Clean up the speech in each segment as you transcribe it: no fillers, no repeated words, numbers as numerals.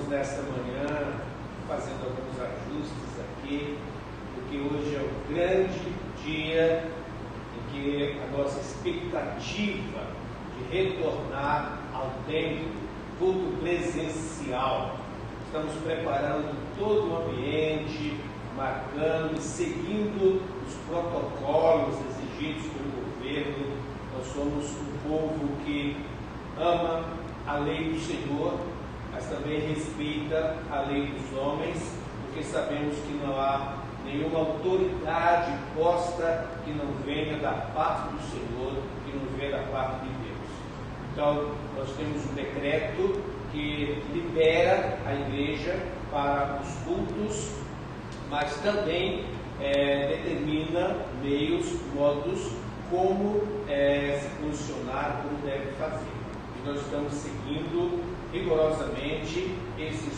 Nesta manhã, fazendo alguns ajustes aqui, porque hoje é o grande dia em que a nossa expectativa de retornar ao templo, culto presencial. Estamos preparando todo o ambiente, marcando e seguindo os protocolos exigidos pelo governo. Nós somos um povo que ama a lei do Senhor, mas também respeita a lei dos homens, porque sabemos que não há nenhuma autoridade posta que não venha da parte do Senhor, que não venha da parte de Deus. Então, nós temos um decreto que libera a igreja para os cultos, mas também determina meios, modos, como se posicionar, como deve fazer. E nós estamos seguindo rigorosamente esse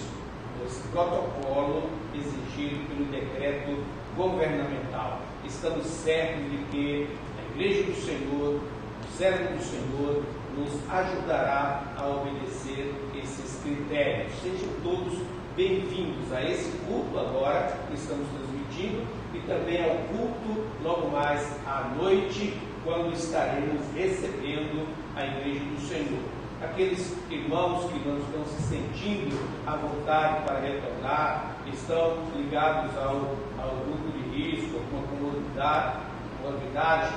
protocolo exigido pelo decreto governamental. Estamos certos de que a Igreja do Senhor, o servo do Senhor, nos ajudará a obedecer esses critérios. Sejam todos bem-vindos a esse culto agora que estamos transmitindo e também ao culto logo mais à noite, quando estaremos recebendo a Igreja do Senhor. Aqueles irmãos que não estão se sentindo à vontade para retornar, estão ligados ao grupo de risco, alguma comorbidade,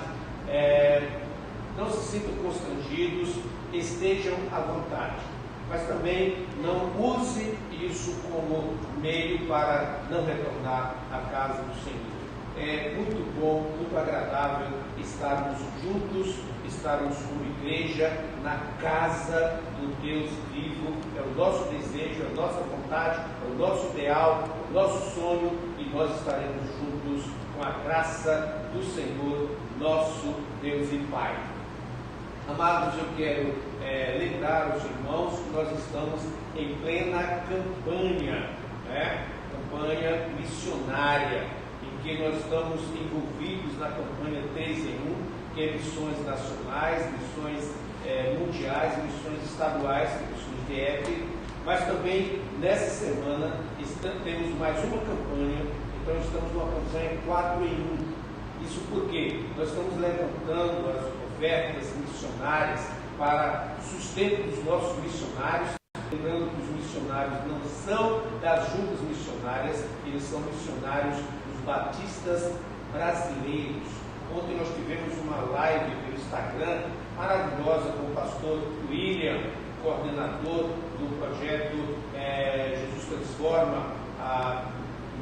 não se sintam constrangidos, estejam à vontade. Mas também não use isso como meio para não retornar à casa do Senhor. É muito bom, muito agradável estarmos juntos, estarmos como igreja na casa do Deus vivo. É o nosso desejo, é a nossa vontade, é o nosso ideal, é o nosso sonho, e nós estaremos juntos com a graça do Senhor, nosso Deus e Pai. Amados, eu quero lembrar aos irmãos que nós estamos em plena campanha, campanha missionária, em que nós estamos envolvidos na campanha 3 em 1, que é missões nacionais, missões mundiais, missões estaduais, missões DF, mas também nessa semana temos mais uma campanha, então estamos numa campanha 4 em 1. Isso porque nós estamos levantando as ofertas missionárias para sustento dos nossos missionários, lembrando que os missionários não são das juntas missionárias, eles são missionários dos batistas brasileiros. Ontem nós tivemos uma live pelo Instagram maravilhosa com o pastor William, coordenador do projeto Jesus Transforma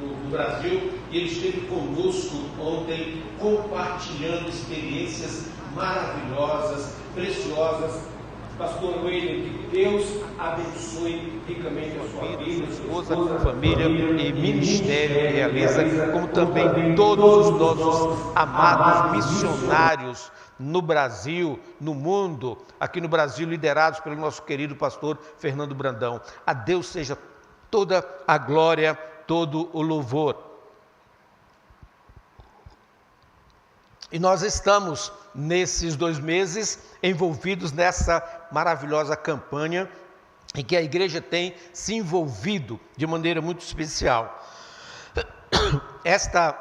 no Brasil, e ele esteve conosco ontem compartilhando experiências maravilhosas, preciosas. Pastor William, que Deus abençoe ricamente a sua vida, esposa, família e ministério que realiza, como também todos os nossos amados missionários no Brasil, no mundo, aqui no Brasil, liderados pelo nosso querido pastor Fernando Brandão. A Deus seja toda a glória, todo o louvor. E nós estamos, nesses 2 meses, envolvidos nessa maravilhosa campanha em que a igreja tem se envolvido de maneira muito especial. Esta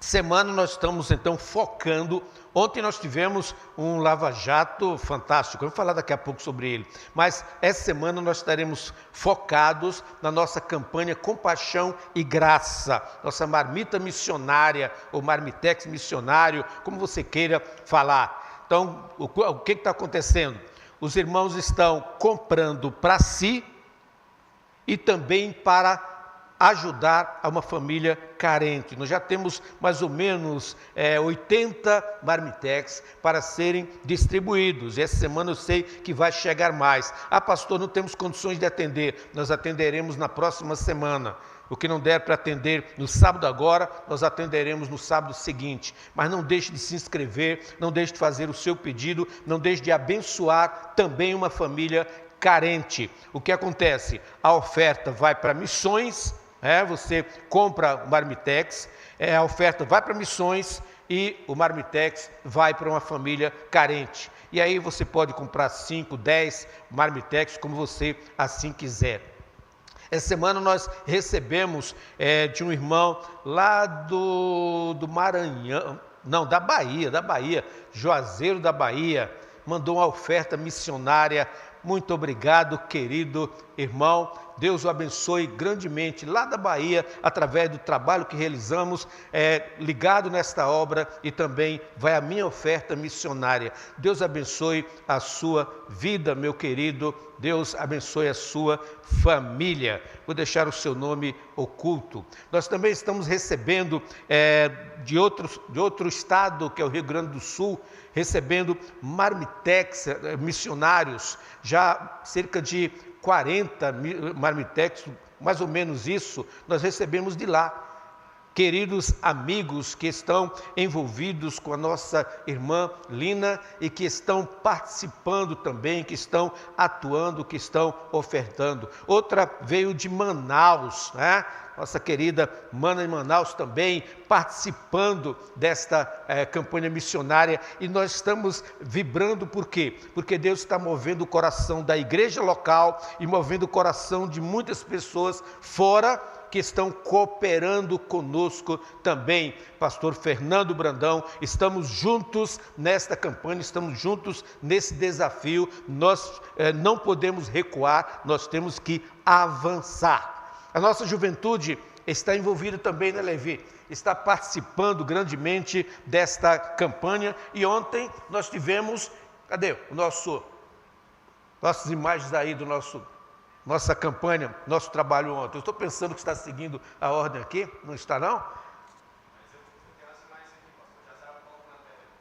semana nós estamos então focando. Ontem nós tivemos um lava-jato fantástico, eu vou falar daqui a pouco sobre ele, mas essa semana nós estaremos focados na nossa campanha Compaixão e Graça, nossa marmita missionária, ou marmitex missionário, como você queira falar. Então, o que está acontecendo? Os irmãos estão comprando para si e também para ajudar a uma família carente. Nós já temos mais ou menos 80 marmitex para serem distribuídos. Essa semana eu sei que vai chegar mais. Pastor, não temos condições de atender. Nós atenderemos na próxima semana. O que não der para atender no sábado agora, nós atenderemos no sábado seguinte. Mas não deixe de se inscrever, não deixe de fazer o seu pedido, não deixe de abençoar também uma família carente. O que acontece? A oferta vai para missões, você compra o marmitex, a oferta vai para missões e o marmitex vai para uma família carente. E aí você pode comprar 5, 10 marmitex, como você assim quiser. Essa semana nós recebemos de um irmão lá do Maranhão, não, da Bahia, Juazeiro da Bahia, mandou uma oferta missionária. Muito obrigado, querido irmão. Deus o abençoe grandemente lá da Bahia, através do trabalho que realizamos, ligado nesta obra, e também vai a minha oferta missionária. Deus abençoe a sua vida, meu querido. Deus abençoe a sua família. Vou deixar o seu nome oculto. Nós também estamos recebendo de outro estado, que é o Rio Grande do Sul, recebendo marmitex, missionários, já cerca de 40 marmitex, mais ou menos isso, nós recebemos de lá. Queridos amigos que estão envolvidos com a nossa irmã Lina e que estão participando também, que estão atuando, que estão ofertando. Outra veio de Manaus, né? Nossa querida mana em Manaus também participando desta campanha missionária, e nós estamos vibrando. Por quê? Porque Deus está movendo o coração da igreja local e movendo o coração de muitas pessoas fora, que estão cooperando conosco também. Pastor Fernando Brandão, estamos juntos nesta campanha, estamos juntos nesse desafio. Nós não podemos recuar, nós temos que avançar. A nossa juventude está envolvida também, né, Levi? Está participando grandemente desta campanha, e ontem nós tivemos, cadê nossas imagens aí do nossa campanha, nosso trabalho ontem? Eu estou pensando que está seguindo a ordem aqui, não está não?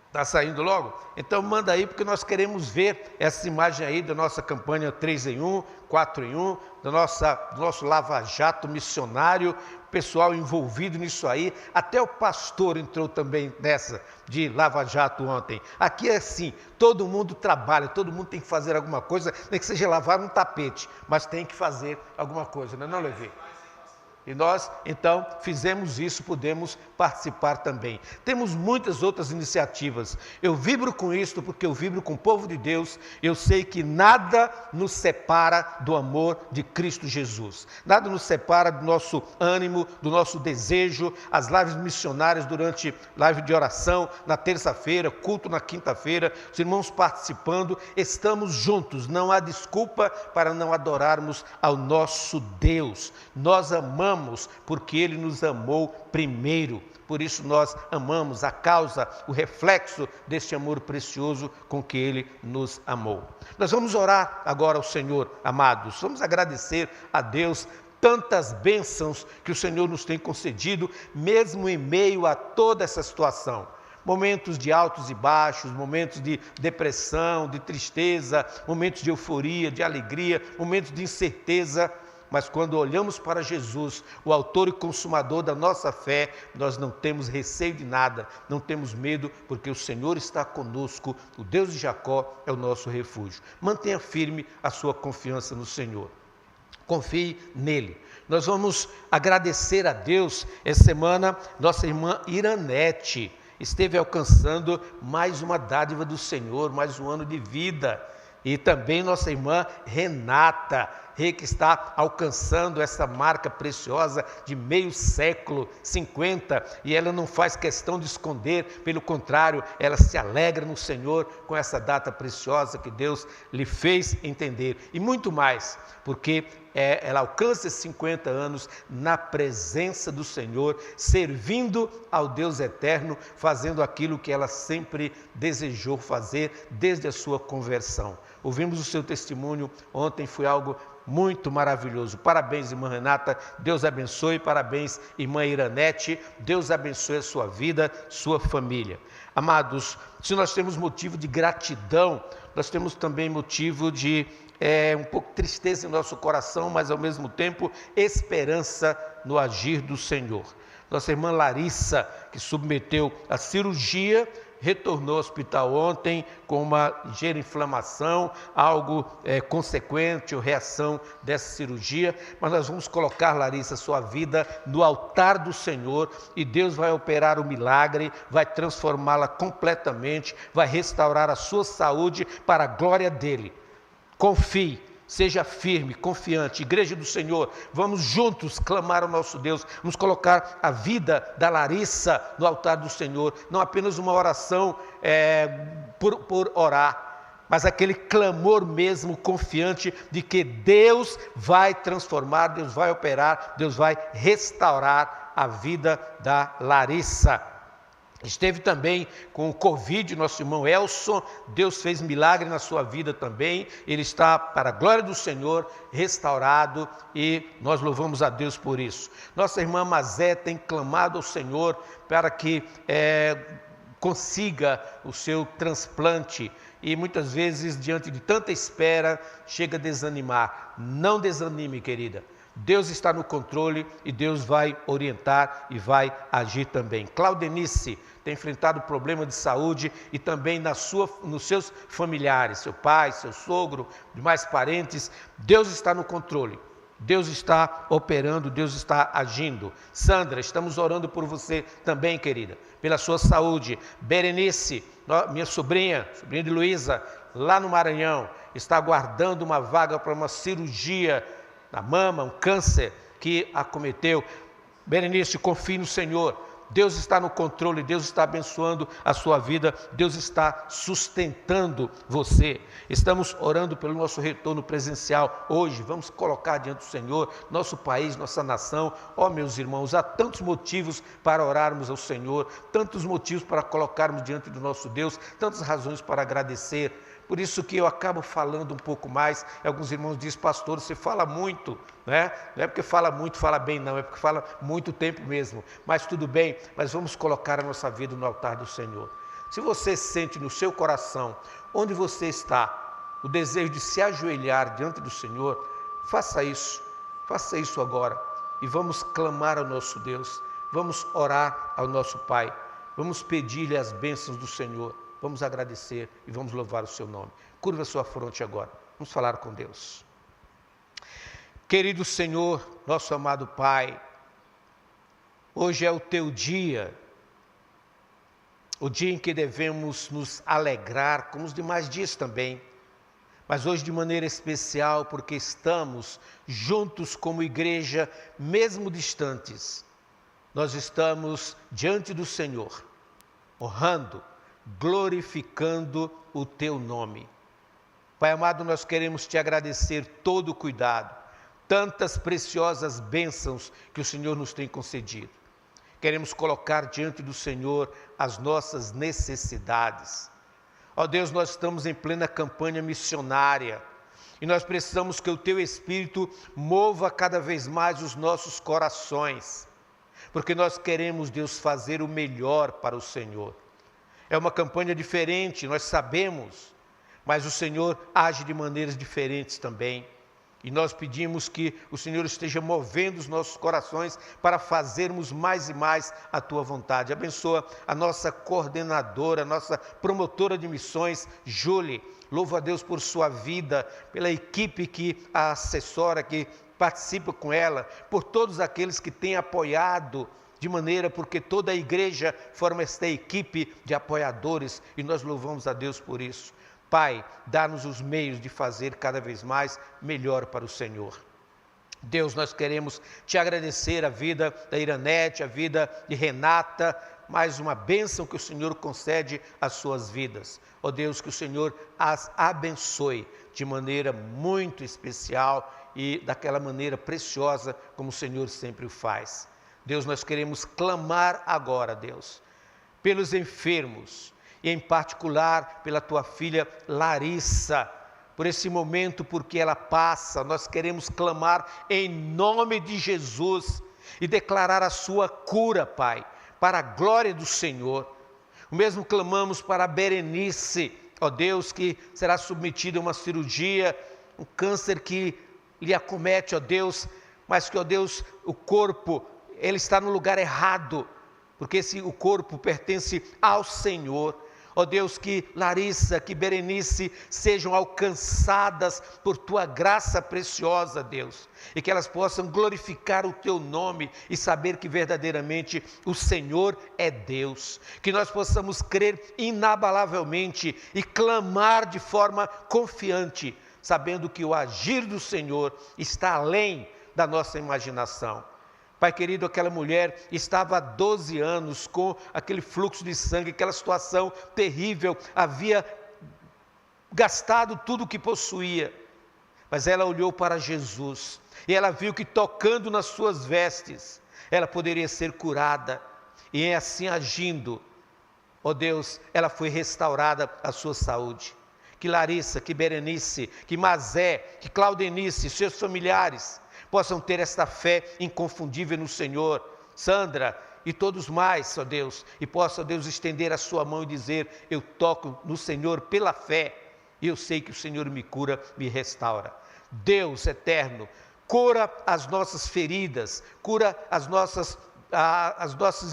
Está saindo logo? Então manda aí, porque nós queremos ver essa imagem aí da nossa campanha 3 em 1, 4 em 1, do nosso lava-jato missionário, pessoal envolvido nisso aí. Até o pastor entrou também nessa de lava-jato ontem. Aqui é assim, todo mundo trabalha, todo mundo tem que fazer alguma coisa, nem que seja lavar um tapete, mas tem que fazer alguma coisa, não é, Levi? E nós, então, fizemos isso, podemos participar também. Temos muitas outras iniciativas. Eu vibro com isso porque eu vibro com o povo de Deus. Eu sei que nada nos separa do amor de Cristo Jesus. Nada nos separa do nosso ânimo, do nosso desejo. As lives missionárias durante live de oração na terça-feira, culto na quinta-feira, os irmãos participando. Estamos juntos, não há desculpa para não adorarmos ao nosso Deus. Nós amamos porque Ele nos amou primeiro. Por isso nós amamos a causa, o reflexo deste amor precioso com que Ele nos amou. Nós vamos orar agora ao Senhor, amados. Vamos agradecer a Deus tantas bênçãos que o Senhor nos tem concedido, mesmo em meio a toda essa situação. Momentos de altos e baixos, momentos de depressão, de tristeza, momentos de euforia, de alegria, momentos de incerteza. Mas quando olhamos para Jesus, o autor e consumador da nossa fé, nós não temos receio de nada, não temos medo, porque o Senhor está conosco, o Deus de Jacó é o nosso refúgio. Mantenha firme a sua confiança no Senhor. Confie nele. Nós vamos agradecer a Deus. Essa semana, nossa irmã Iranete esteve alcançando mais uma dádiva do Senhor, mais um ano de vida. E também nossa irmã Renata, que está alcançando essa marca preciosa de meio século, 50, e ela não faz questão de esconder, pelo contrário, ela se alegra no Senhor com essa data preciosa que Deus lhe fez entender. E muito mais, porque ela alcança esses 50 anos na presença do Senhor, servindo ao Deus eterno, fazendo aquilo que ela sempre desejou fazer desde a sua conversão. Ouvimos o seu testemunho ontem, foi algo muito maravilhoso. Parabéns, irmã Renata, Deus abençoe. Parabéns, irmã Iranete, Deus abençoe a sua vida, sua família. Amados, se nós temos motivo de gratidão, nós temos também motivo de um pouco de tristeza em nosso coração, mas ao mesmo tempo esperança no agir do Senhor. Nossa irmã Larissa, que submeteu a cirurgia, retornou ao hospital ontem com uma ligeira inflamação, algo consequente ou reação dessa cirurgia, mas nós vamos colocar, Larissa, sua vida no altar do Senhor, e Deus vai operar o milagre, vai transformá-la completamente, vai restaurar a sua saúde para a glória dele. Confie. Seja firme, confiante. Igreja do Senhor, vamos juntos clamar ao nosso Deus, vamos colocar a vida da Larissa no altar do Senhor, não apenas uma oração por orar, mas aquele clamor mesmo confiante de que Deus vai transformar, Deus vai operar, Deus vai restaurar a vida da Larissa. Esteve também com o Covid, nosso irmão Elson, Deus fez milagre na sua vida também, ele está, para a glória do Senhor, restaurado e nós louvamos a Deus por isso. Nossa irmã Mazé tem clamado ao Senhor para que consiga o seu transplante e muitas vezes, diante de tanta espera, chega a desanimar. Não desanime, querida. Deus está no controle e Deus vai orientar e vai agir também. Claudenice tem enfrentado problema de saúde e também nos seus familiares, seu pai, seu sogro, demais parentes. Deus está no controle, Deus está operando, Deus está agindo. Sandra, estamos orando por você também, querida, pela sua saúde. Berenice, minha sobrinha de Luísa, lá no Maranhão, está aguardando uma vaga para uma cirurgia na mama, um câncer que acometeu. Berenice, confie no Senhor, Deus está no controle, Deus está abençoando a sua vida, Deus está sustentando você. Estamos orando pelo nosso retorno presencial hoje, vamos colocar diante do Senhor, nosso país, nossa nação. Meus irmãos, há tantos motivos para orarmos ao Senhor, tantos motivos para colocarmos diante do nosso Deus, tantas razões para agradecer. Por isso que eu acabo falando um pouco mais. Alguns irmãos dizem, pastor, você fala muito, né? Não é porque fala muito, fala bem, não, é porque fala muito tempo mesmo. Mas tudo bem, mas vamos colocar a nossa vida no altar do Senhor. Se você sente no seu coração, onde você está, o desejo de se ajoelhar diante do Senhor, faça isso agora. E vamos clamar ao nosso Deus, vamos orar ao nosso Pai, vamos pedir-lhe as bênçãos do Senhor. Vamos agradecer e vamos louvar o seu nome. Curva a sua fronte agora. Vamos falar com Deus. Querido Senhor, nosso amado Pai, hoje é o teu dia, o dia em que devemos nos alegrar, como os demais dias também, mas hoje de maneira especial, porque estamos juntos como igreja, mesmo distantes, nós estamos diante do Senhor, honrando, glorificando o teu nome. Pai amado, nós queremos te agradecer todo o cuidado, tantas preciosas bênçãos que o Senhor nos tem concedido. Queremos colocar diante do Senhor as nossas necessidades. Ó Deus, nós estamos em plena campanha missionária e nós precisamos que o teu Espírito mova cada vez mais os nossos corações, porque nós queremos, Deus, fazer o melhor para o Senhor. É uma campanha diferente, nós sabemos, mas o Senhor age de maneiras diferentes também. E nós pedimos que o Senhor esteja movendo os nossos corações para fazermos mais e mais a Tua vontade. Abençoa a nossa coordenadora, a nossa promotora de missões, Julie. Louvo a Deus por sua vida, pela equipe que a assessora, que participa com ela, por todos aqueles que têm apoiado, de maneira porque toda a igreja forma esta equipe de apoiadores e nós louvamos a Deus por isso. Pai, dá-nos os meios de fazer cada vez mais melhor para o Senhor. Deus, nós queremos te agradecer a vida da Iranete, a vida de Renata, mais uma bênção que o Senhor concede às suas vidas. Ó Deus, que o Senhor as abençoe de maneira muito especial e daquela maneira preciosa como o Senhor sempre o faz. Deus, nós queremos clamar agora, Deus, pelos enfermos, e em particular pela tua filha Larissa, por esse momento, porque ela passa, nós queremos clamar em nome de Jesus e declarar a sua cura, Pai, para a glória do Senhor. O mesmo clamamos para a Berenice, ó Deus, que será submetida a uma cirurgia, um câncer que lhe acomete, ó Deus, mas que, ó Deus, o corpo, ele está no lugar errado, porque o corpo pertence ao Senhor. Ó Deus, que Larissa, que Berenice sejam alcançadas por Tua graça preciosa, Deus, e que elas possam glorificar o Teu nome e saber que verdadeiramente o Senhor é Deus, que nós possamos crer inabalavelmente e clamar de forma confiante, sabendo que o agir do Senhor está além da nossa imaginação. Pai querido, aquela mulher estava há 12 anos com aquele fluxo de sangue, aquela situação terrível, havia gastado tudo o que possuía. Mas ela olhou para Jesus e ela viu que tocando nas suas vestes, ela poderia ser curada. E assim agindo, ó Deus, ela foi restaurada a sua saúde. Que Larissa, que Berenice, que Mazé, que Claudenice, seus familiares possam ter esta fé inconfundível no Senhor. Sandra e todos mais, ó Deus, e possa, ó Deus, estender a sua mão e dizer: eu toco no Senhor pela fé, e eu sei que o Senhor me cura, me restaura. Deus eterno, cura as nossas feridas, cura as nossas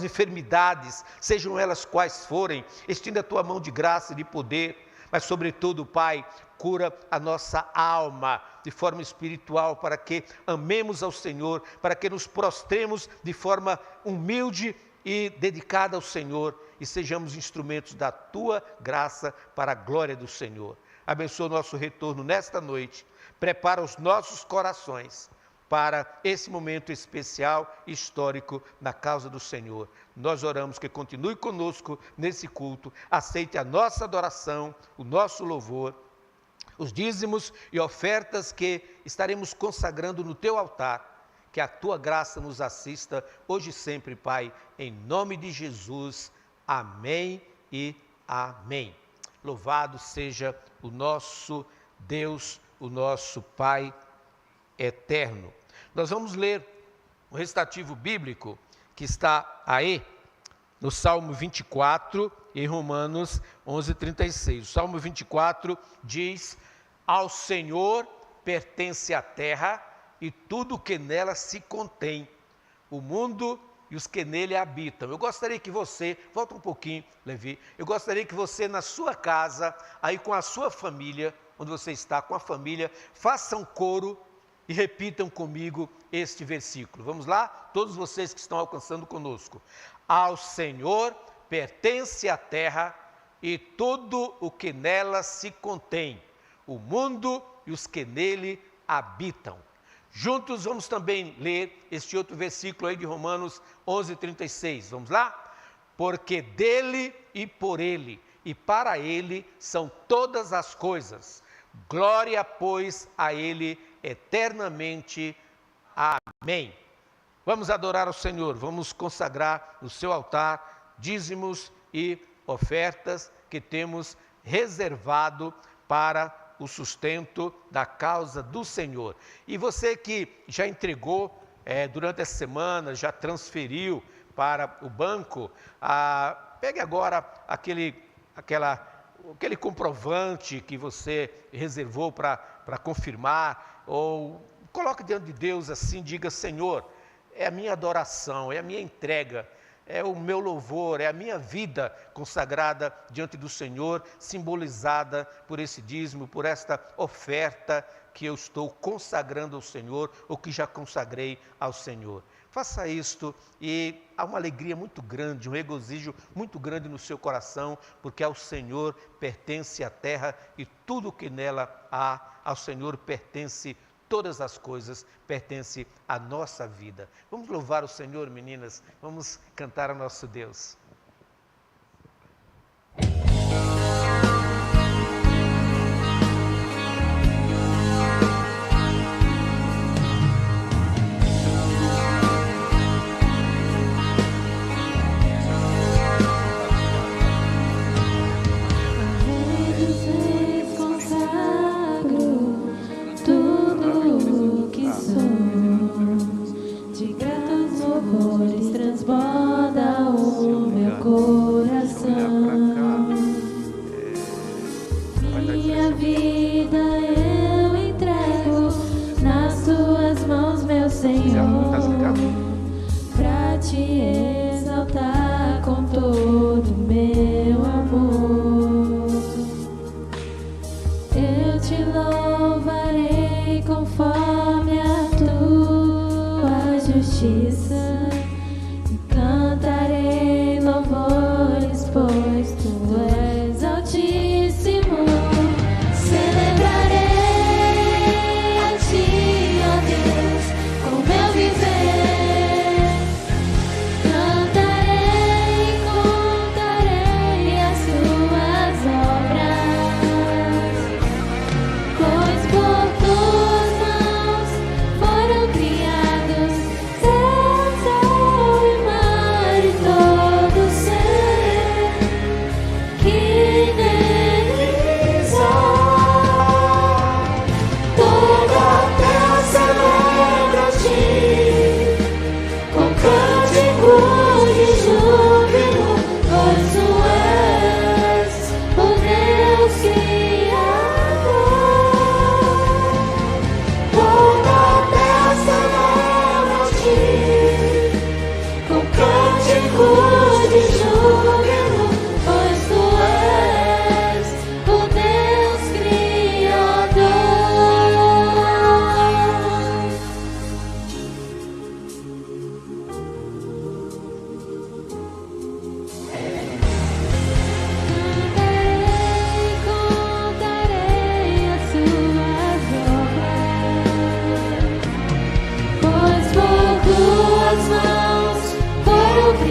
enfermidades, sejam elas quais forem, estenda a tua mão de graça e de poder, mas sobretudo, Pai, cura a nossa alma de forma espiritual, para que amemos ao Senhor, para que nos prostremos de forma humilde e dedicada ao Senhor e sejamos instrumentos da tua graça para a glória do Senhor. Abençoa o nosso retorno nesta noite, prepara os nossos corações para esse momento especial, histórico, na causa do Senhor. Nós oramos que continue conosco nesse culto, aceite a nossa adoração, o nosso louvor, os dízimos e ofertas que estaremos consagrando no teu altar, que a tua graça nos assista hoje e sempre, Pai, em nome de Jesus. Amém e amém. Louvado seja o nosso Deus, o nosso Pai eterno. Nós vamos ler o recitativo bíblico que está aí no Salmo 24 e Romanos 11:36. O Salmo 24 diz: ao Senhor pertence a terra e tudo o que nela se contém, o mundo e os que nele habitam. Eu gostaria que você, volta um pouquinho, Levi, eu gostaria que você na sua casa, aí com a sua família, onde você está com a família, faça um coro e repitam comigo este versículo. Vamos lá? Todos vocês que estão alcançando conosco. Ao Senhor pertence a terra e tudo o que nela se contém, o mundo e os que nele habitam. Juntos vamos também ler este outro versículo aí de Romanos 11:36. Vamos lá? Porque dele e por ele e para ele são todas as coisas. Glória, pois, a ele eternamente. Amém. Vamos adorar ao Senhor, vamos consagrar no seu altar dízimos e ofertas que temos reservado para o sustento da causa do Senhor. E você que já entregou durante essa semana, já transferiu para o banco, pegue agora aquele comprovante que você reservou para confirmar, ou coloque diante de Deus assim, diga: Senhor, é a minha adoração, é a minha entrega, é o meu louvor, é a minha vida consagrada diante do Senhor, simbolizada por esse dízimo, por esta oferta que eu estou consagrando ao Senhor, ou que já consagrei ao Senhor. Faça isto e há uma alegria muito grande, um regozijo muito grande no seu coração, porque ao Senhor pertence a terra e tudo o que nela há, ao Senhor pertence todas as coisas, pertence à nossa vida. Vamos louvar o Senhor, meninas, vamos cantar ao nosso Deus. Transborda o meu coração. Minha vida eu entrego nas tuas mãos, meu Senhor, pra te exaltar com todo o meu amor. Eu te louvarei conforme a tua justiça. Cantarei louvores, pois tu és altíssimo. Celebrarei a ti, ó Deus, com meu viver. Cantarei, contarei as tuas obras.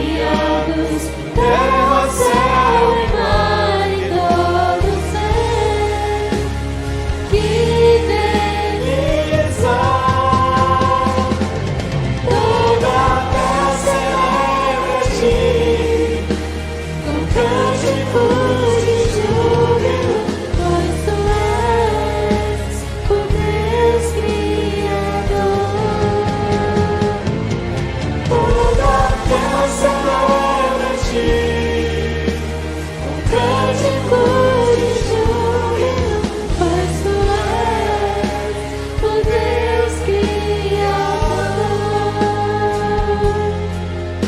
criados, terra, céu e mar e todo ser que delícia. Toda a terra celebra a ti, com cânticos de júbilo, pois tu és o Deus Criador. Toda a terra celebra a ti, com cânticos de júbilo, pois tu és o Deus Criador.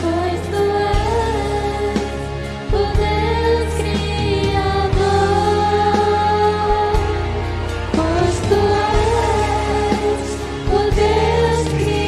Pois tu és o Deus Criador. Pois tu és o Deus Criador.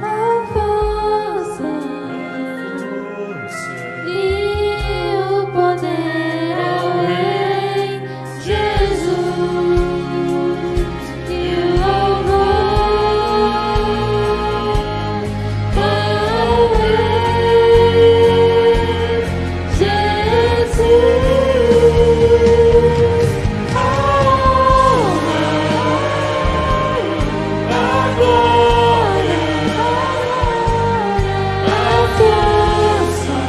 A força e o poder ao Rei Jesus e o louvor ao Rei Jesus. A glória, a força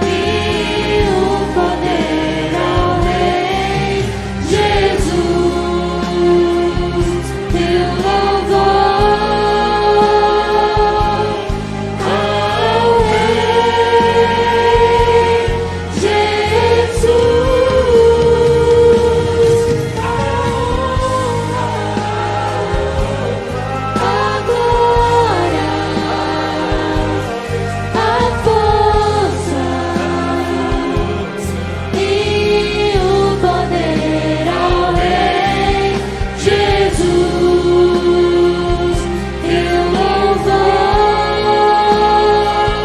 e o poder ao Rei Jesus e o louvor ao Rei Jesus. A glória, a força e o poder ao Rei Jesus e o louvor ao Rei Jesus. A glória, a força e o poder ao Rei Jesus e o louvor ao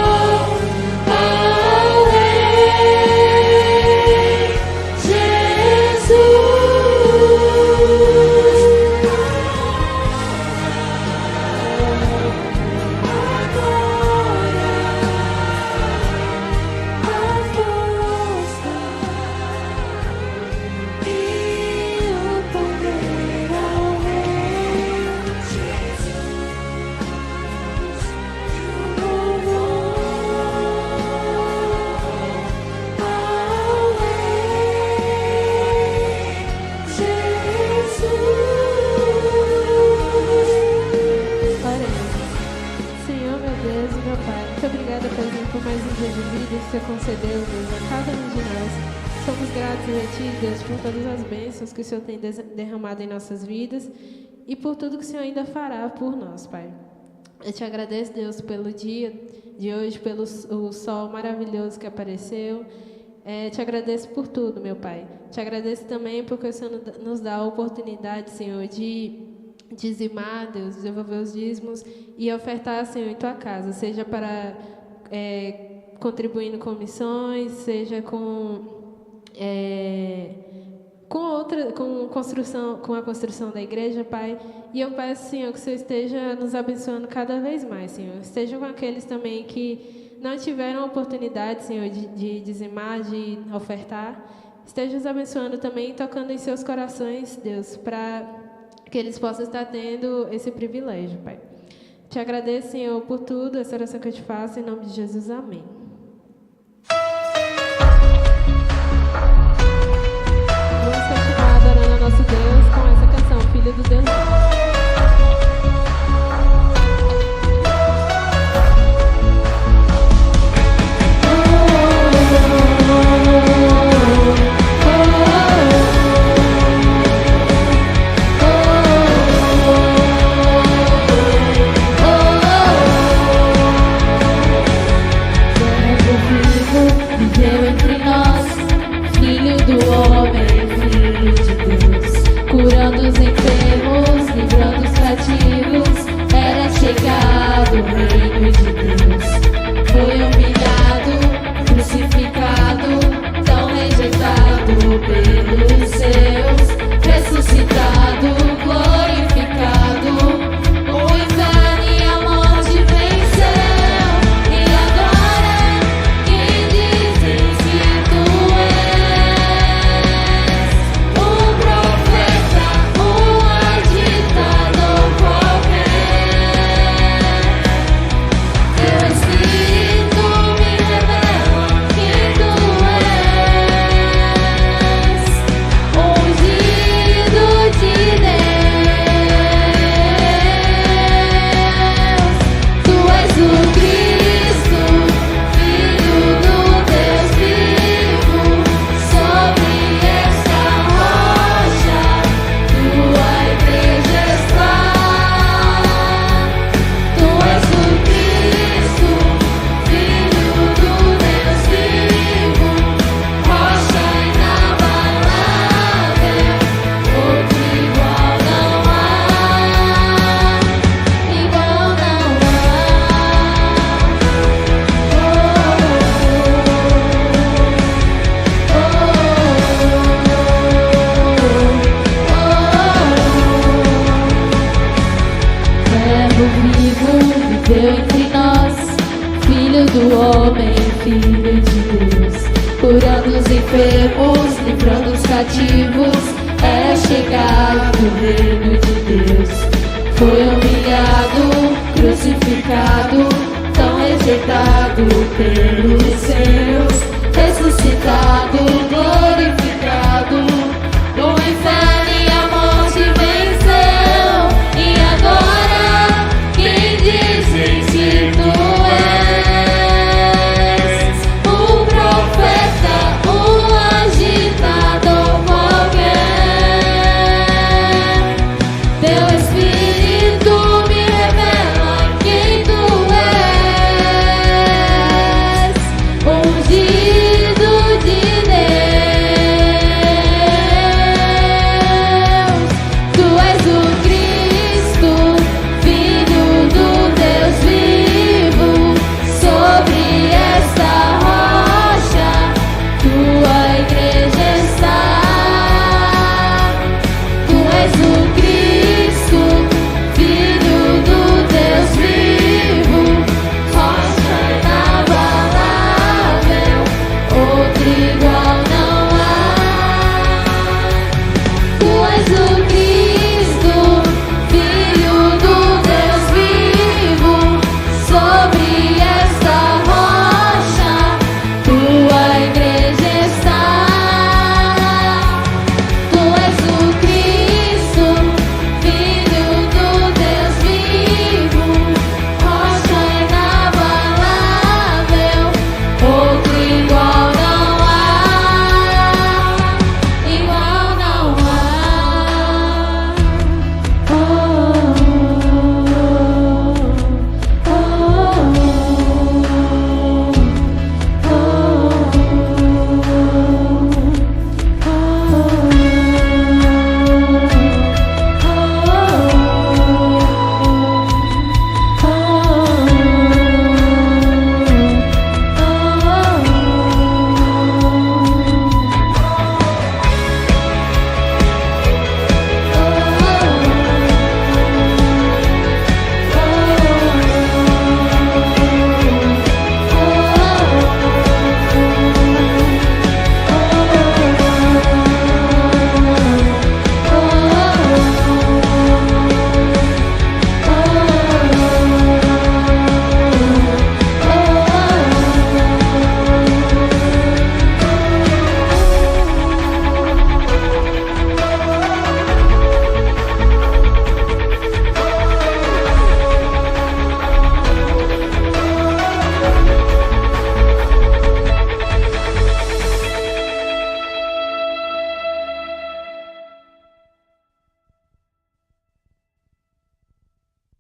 Rei Jesus. Oremos. Senhor, meu Deus e meu Pai, muito obrigada, Paizinho, por mais um dia de vida que o Senhor concedeu, Deus, a cada um de nós. Somos gratos a Ti, Deus, por todas as bênçãos que o Senhor tem derramado em nossas vidas e por tudo que o Senhor ainda fará por nós, Pai. Eu te agradeço, Deus, pelo dia de hoje, pelo o sol maravilhoso que apareceu. Te agradeço por tudo, meu Pai. Te agradeço também porque o Senhor nos dá a oportunidade, Senhor, de dizimar, Deus, devolver os dízimos e ofertar, Senhor, em Tua casa, seja para contribuindo com missões, seja com a construção da igreja, Pai. E eu peço, Senhor, que o Senhor esteja nos abençoando cada vez mais, Senhor. Esteja com aqueles também que não tiveram a oportunidade, Senhor, de dizimar, de ofertar. Esteja os abençoando também, tocando em seus corações, Deus, para que eles possam estar tendo esse privilégio, Pai. Te agradeço, Senhor, por tudo, essa oração que eu te faço, em nome de Jesus, amém. Vamos continuar adorando a nosso Deus com essa canção, Filho do Deus. Viveu entre nós, Filho do homem, Filho crucificado, tão rejeitado pelos seus, ressuscitado, glorificado, o inferno e a morte venceu. E agora, quem dizem que tu és? O profeta, o agitador qualquer. Teu Espírito me revela quem tu és, ungido de Deus. Tu és o Cristo, Filho do Deus vivo. Sobre esta rocha, tua igreja está. Tu és o Cristo, Filho do Deus vivo, rocha inabalável, outro igual não há, igual não Verbo vivo viveu entre nós, Filho do homem, Filho de Deus, curando os enfermos, livrando os cativos. É chegado o reino de Deus. Foi humilhado, crucificado, tão rejeitado pelos seus, ressuscitado, glorificado, o inferno e a morte venceu. E agora, quem dizem que tu és? O profeta, o agitador qualquer. Teu Espírito me revela quem tu és, ungido de Deus. Tu és o Cristo, Filho do Deus vivo. Sobre esta rocha, tua igreja está. Tu és o Cristo, Filho do Deus vivo, rocha inabalável, outro igual não há. Tu és o Cristo, Filho do Deus vivo. Sobre esta rocha, tua igreja está. Tu és o Cristo, Filho do Deus vivo, rocha inabalável, outro igual não há, igual não há.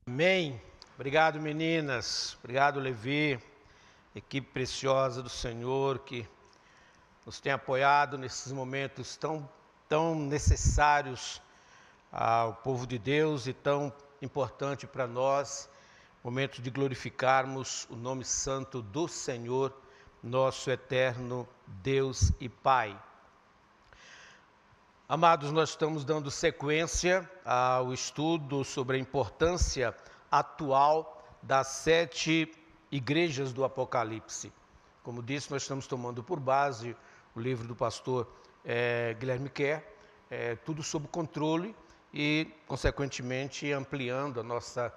Amém. Obrigado, meninas. Obrigado, Levi. Equipe preciosa do Senhor que nos tem apoiado nesses momentos tão necessários ao povo de Deus e tão importante para nós, momento de glorificarmos o nome santo do Senhor nosso eterno Deus e Pai. Amados, nós estamos dando sequência ao estudo sobre a importância atual das 7 igrejas do Apocalipse. Como disse, nós estamos tomando por base o livro do pastor Guilherme Kerr, tudo sob controle e, consequentemente, ampliando a nossa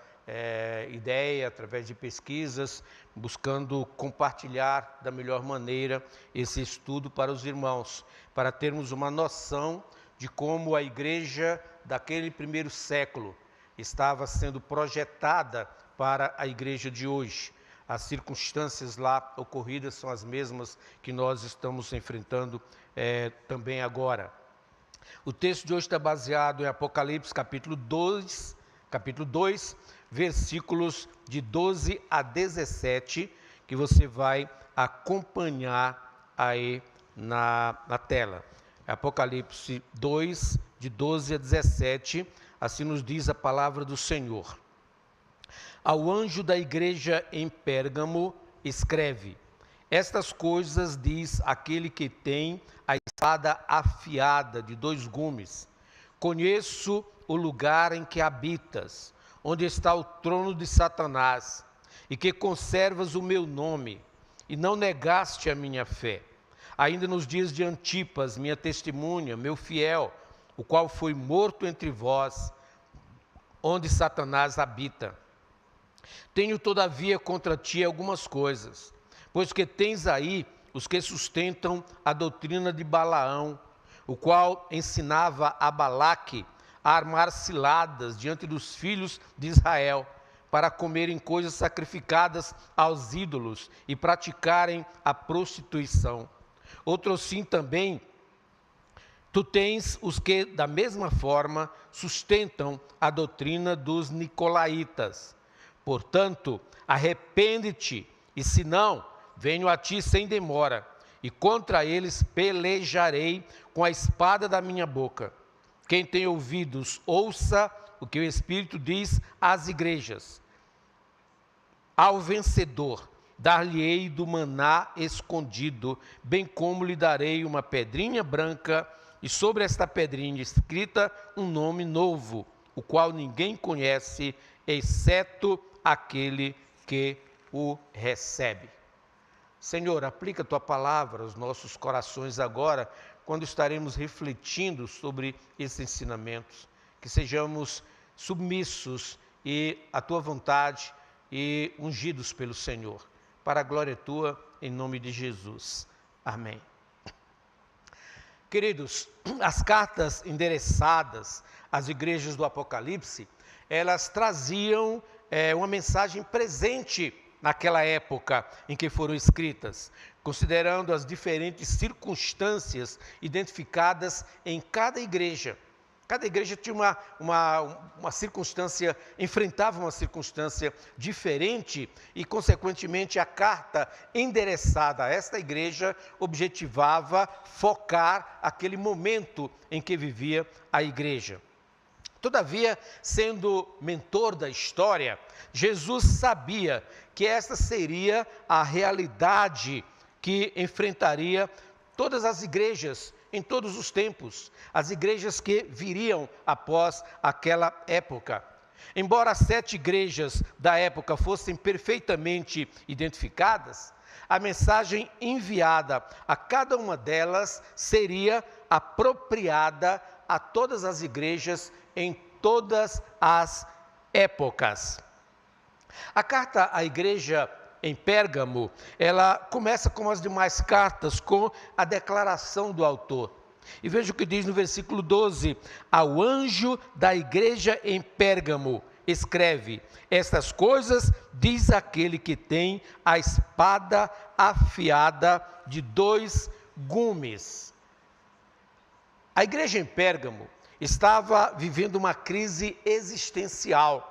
ideia através de pesquisas, buscando compartilhar da melhor maneira esse estudo para os irmãos, para termos uma noção de como a igreja daquele primeiro século estava sendo projetada para a igreja de hoje. As circunstâncias lá ocorridas são as mesmas que nós estamos enfrentando também agora. O texto de hoje está baseado em Apocalipse capítulo 2, versículos de 12 a 17, que você vai acompanhar aí na tela. Apocalipse 2, de 12 a 17, assim nos diz a palavra do Senhor. Ao anjo da igreja em Pérgamo, escreve: estas coisas diz aquele que tem a espada afiada de 2 gumes. Conheço o lugar em que habitas, onde está o trono de Satanás, e que conservas o meu nome, e não negaste a minha fé. Ainda nos dias de Antipas, minha testemunha, meu fiel, o qual foi morto entre vós, onde Satanás habita. Tenho, todavia, contra ti algumas coisas, pois que tens aí os que sustentam a doutrina de Balaão, o qual ensinava a Balaque a armar ciladas diante dos filhos de Israel, para comerem coisas sacrificadas aos ídolos e praticarem a prostituição. Outro sim também, tu tens os que, da mesma forma, sustentam a doutrina dos nicolaítas. Portanto, arrepende-te, e se não, venho a ti sem demora, e contra eles pelejarei com a espada da minha boca. Quem tem ouvidos, ouça o que o Espírito diz às igrejas. Ao vencedor, dar-lhe-ei do maná escondido, bem como lhe darei uma pedrinha branca, e sobre esta pedrinha escrita um nome novo, o qual ninguém conhece, exceto aquele que o recebe. Senhor, aplica a tua palavra aos nossos corações agora, quando estaremos refletindo sobre esses ensinamentos, que sejamos submissos à tua vontade e ungidos pelo Senhor, para a glória tua, em nome de Jesus. Amém. Queridos, as cartas endereçadas às igrejas do Apocalipse, elas traziam uma mensagem presente naquela época em que foram escritas, considerando as diferentes circunstâncias identificadas em cada igreja. Cada igreja tinha uma circunstância, enfrentava uma circunstância diferente e, consequentemente, a carta endereçada a esta igreja objetivava focar aquele momento em que vivia a igreja. Todavia, sendo mentor da história, Jesus sabia que esta seria a realidade que enfrentaria todas as igrejas em todos os tempos, as igrejas que viriam após aquela época. Embora as 7 igrejas da época fossem perfeitamente identificadas, a mensagem enviada a cada uma delas seria apropriada a todas as igrejas em todas as épocas. A carta à igreja em Pérgamo, ela começa como as demais cartas, com a declaração do autor. E veja o que diz no versículo 12: ao anjo da igreja em Pérgamo, escreve: estas coisas diz aquele que tem a espada afiada de 2 gumes. A igreja em Pérgamo estava vivendo uma crise existencial.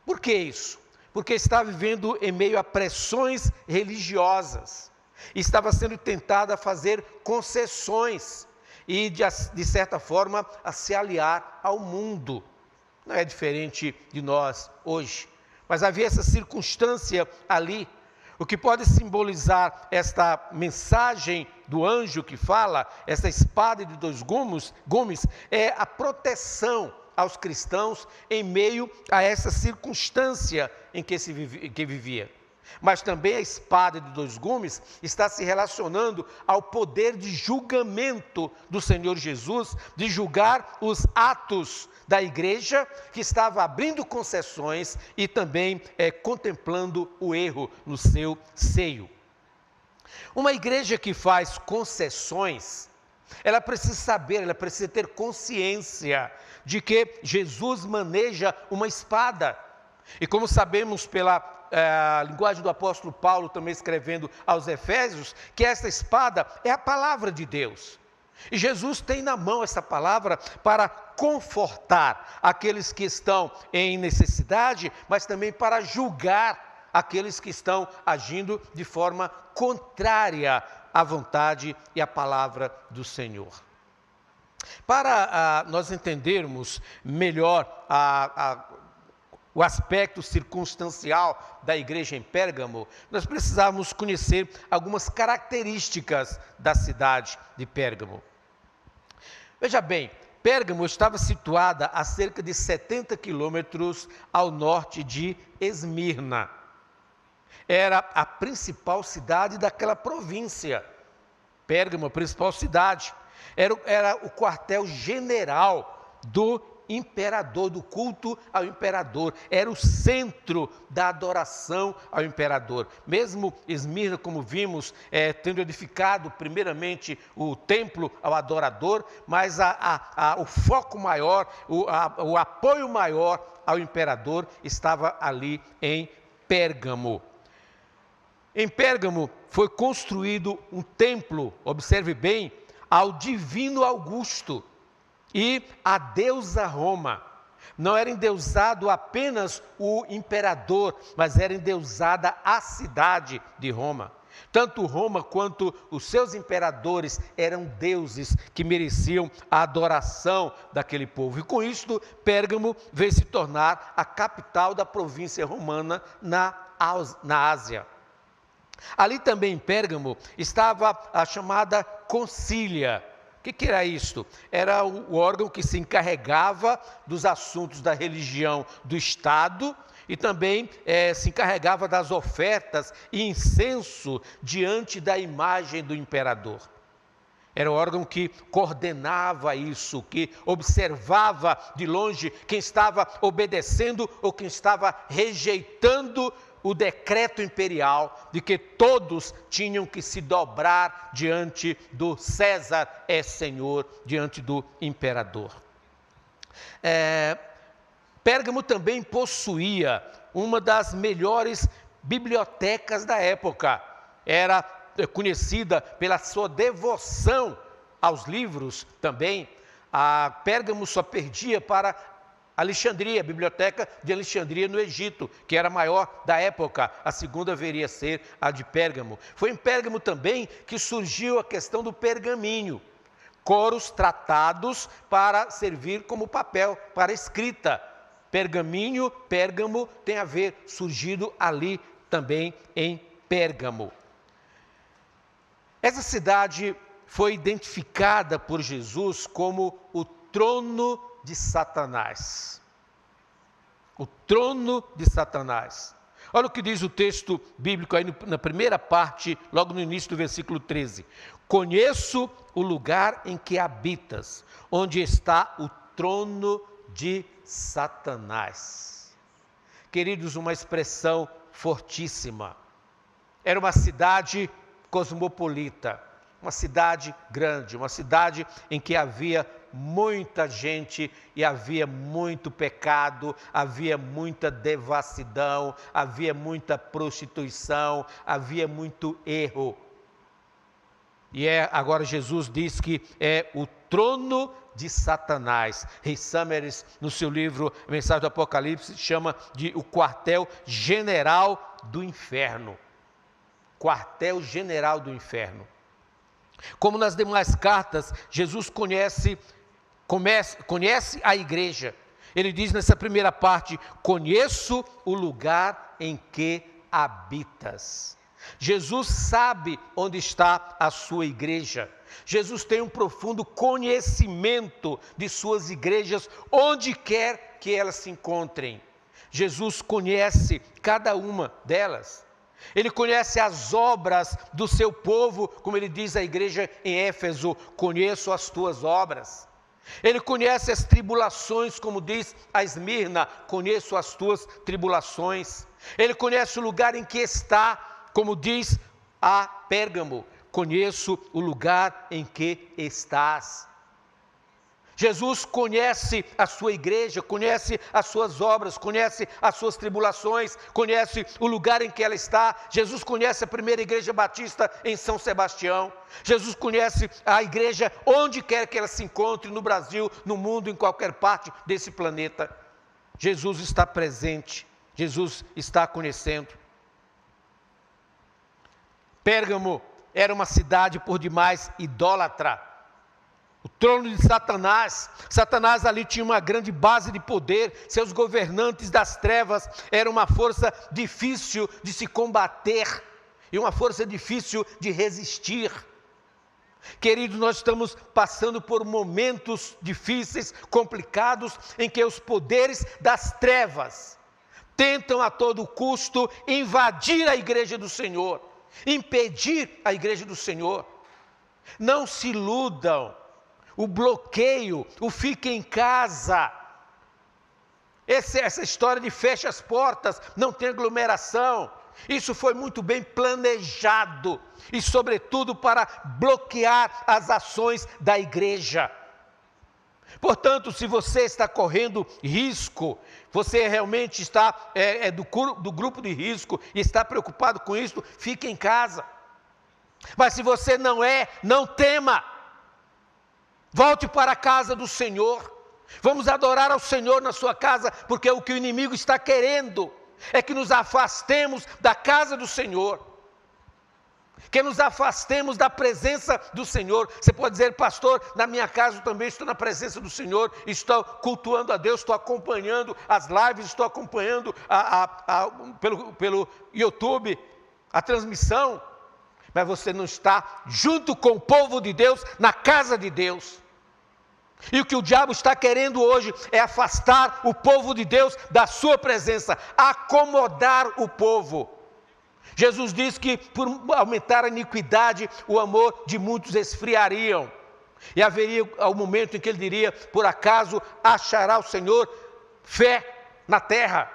Por que isso? Porque estava vivendo em meio a pressões religiosas, estava sendo tentada a fazer concessões e, de certa forma, a se aliar ao mundo. Não é diferente de nós hoje, mas havia essa circunstância ali, O que pode simbolizar esta mensagem do anjo que fala, essa espada de dois gumes, é a proteção aos cristãos em meio a essa circunstância em que vivia. Mas também a espada de dois gumes está se relacionando ao poder de julgamento do Senhor Jesus, de julgar os atos da igreja que estava abrindo concessões e também contemplando o erro no seu seio. Uma igreja que faz concessões, ela precisa saber, ela precisa ter consciência de que Jesus maneja uma espada. E como sabemos pela linguagem do apóstolo Paulo, também escrevendo aos Efésios, que esta espada é a palavra de Deus. E Jesus tem na mão essa palavra para confortar aqueles que estão em necessidade, mas também para julgar aqueles que estão agindo de forma contrária à vontade e à palavra do Senhor. Para nós entendermos melhor o aspecto circunstancial da igreja em Pérgamo, nós precisamos conhecer algumas características da cidade de Pérgamo. Veja bem, Pérgamo estava situada a cerca de 70 quilômetros ao norte de Esmirna. Era a principal cidade daquela província. Pérgamo, a principal cidade. Era o quartel-general do imperador, do culto ao imperador. Era o centro da adoração ao imperador. Mesmo Esmirna, como vimos, tendo edificado primeiramente o templo ao adorador, mas o foco maior, o apoio maior ao imperador estava ali em Pérgamo. Em Pérgamo foi construído um templo, observe bem, ao divino Augusto e à deusa Roma. Não era endeusado apenas o imperador, mas era endeusada a cidade de Roma. Tanto Roma quanto os seus imperadores eram deuses que mereciam a adoração daquele povo. E com isto, Pérgamo veio se tornar a capital da província romana na Ásia. Ali também em Pérgamo estava a chamada concília. O que era isto? Era o órgão que se encarregava dos assuntos da religião do Estado e também se encarregava das ofertas e incenso diante da imagem do imperador. Era o órgão que coordenava isso, que observava de longe quem estava obedecendo ou quem estava rejeitando o decreto imperial de que todos tinham que se dobrar diante do César é Senhor, diante do imperador. Pérgamo também possuía uma das melhores bibliotecas da época. Era conhecida pela sua devoção aos livros também. A Pérgamo só perdia para Alexandria, a biblioteca de Alexandria no Egito, que era a maior da época. A segunda viria a ser a de Pérgamo. Foi em Pérgamo também que surgiu a questão do pergaminho. Coros tratados para servir como papel, para escrita. Pergaminho, Pérgamo tem a ver, surgido ali também em Pérgamo. Essa cidade foi identificada por Jesus como o trono de Satanás. O trono de Satanás. Olha o que diz o texto bíblico aí na primeira parte, logo no início do versículo 13. Conheço o lugar em que habitas, onde está o trono de Satanás. Queridos, uma expressão fortíssima. Era uma cidade cosmopolita, uma cidade grande, uma cidade em que havia muita gente e havia muito pecado, havia muita devassidão, havia muita prostituição, havia muito erro. E agora Jesus diz que é o trono de Satanás. Rei Samaris, no seu livro Mensagem do Apocalipse, chama de o quartel-general do inferno. Quartel-general do inferno. Como nas demais cartas, Jesus conhece a igreja. Ele diz nessa primeira parte: conheço o lugar em que habitas. Jesus sabe onde está a sua igreja. Jesus tem um profundo conhecimento de suas igrejas, onde quer que elas se encontrem. Jesus conhece cada uma delas. Ele conhece as obras do seu povo, como ele diz à igreja em Éfeso: conheço as tuas obras. Ele conhece as tribulações, como diz a Esmirna: conheço as tuas tribulações. Ele conhece o lugar em que está, como diz a Pérgamo: conheço o lugar em que estás. Jesus conhece a sua igreja, conhece as suas obras, conhece as suas tribulações, conhece o lugar em que ela está. Jesus conhece a primeira igreja batista em São Sebastião. Jesus conhece a igreja onde quer que ela se encontre, no Brasil, no mundo, em qualquer parte desse planeta. Jesus está presente, Jesus está conhecendo. Pérgamo era uma cidade por demais idólatra. O trono de Satanás. Satanás ali tinha uma grande base de poder. Seus governantes das trevas eram uma força difícil de se combater e uma força difícil de resistir. Queridos, nós estamos passando por momentos difíceis, complicados, em que os poderes das trevas tentam a todo custo invadir a igreja do Senhor, impedir a igreja do Senhor. Não se iludam. O bloqueio, o fique em casa, essa história de fecha as portas, não tem aglomeração, isso foi muito bem planejado e sobretudo para bloquear as ações da igreja. Portanto, se você está correndo risco, você realmente está do grupo de risco e está preocupado com isso, fique em casa. Mas se você não tema. Volte para a casa do Senhor. Vamos adorar ao Senhor na sua casa, porque o que o inimigo está querendo é que nos afastemos da casa do Senhor, que nos afastemos da presença do Senhor. Você pode dizer: pastor, na minha casa eu também estou na presença do Senhor, estou cultuando a Deus, estou acompanhando as lives, estou acompanhando pelo YouTube a transmissão. Mas você não está junto com o povo de Deus, na casa de Deus. E o que o diabo está querendo hoje é afastar o povo de Deus da sua presença, acomodar o povo. Jesus diz que por aumentar a iniquidade, o amor de muitos esfriariam. E haveria o momento em que ele diria: por acaso achará o Senhor fé na terra?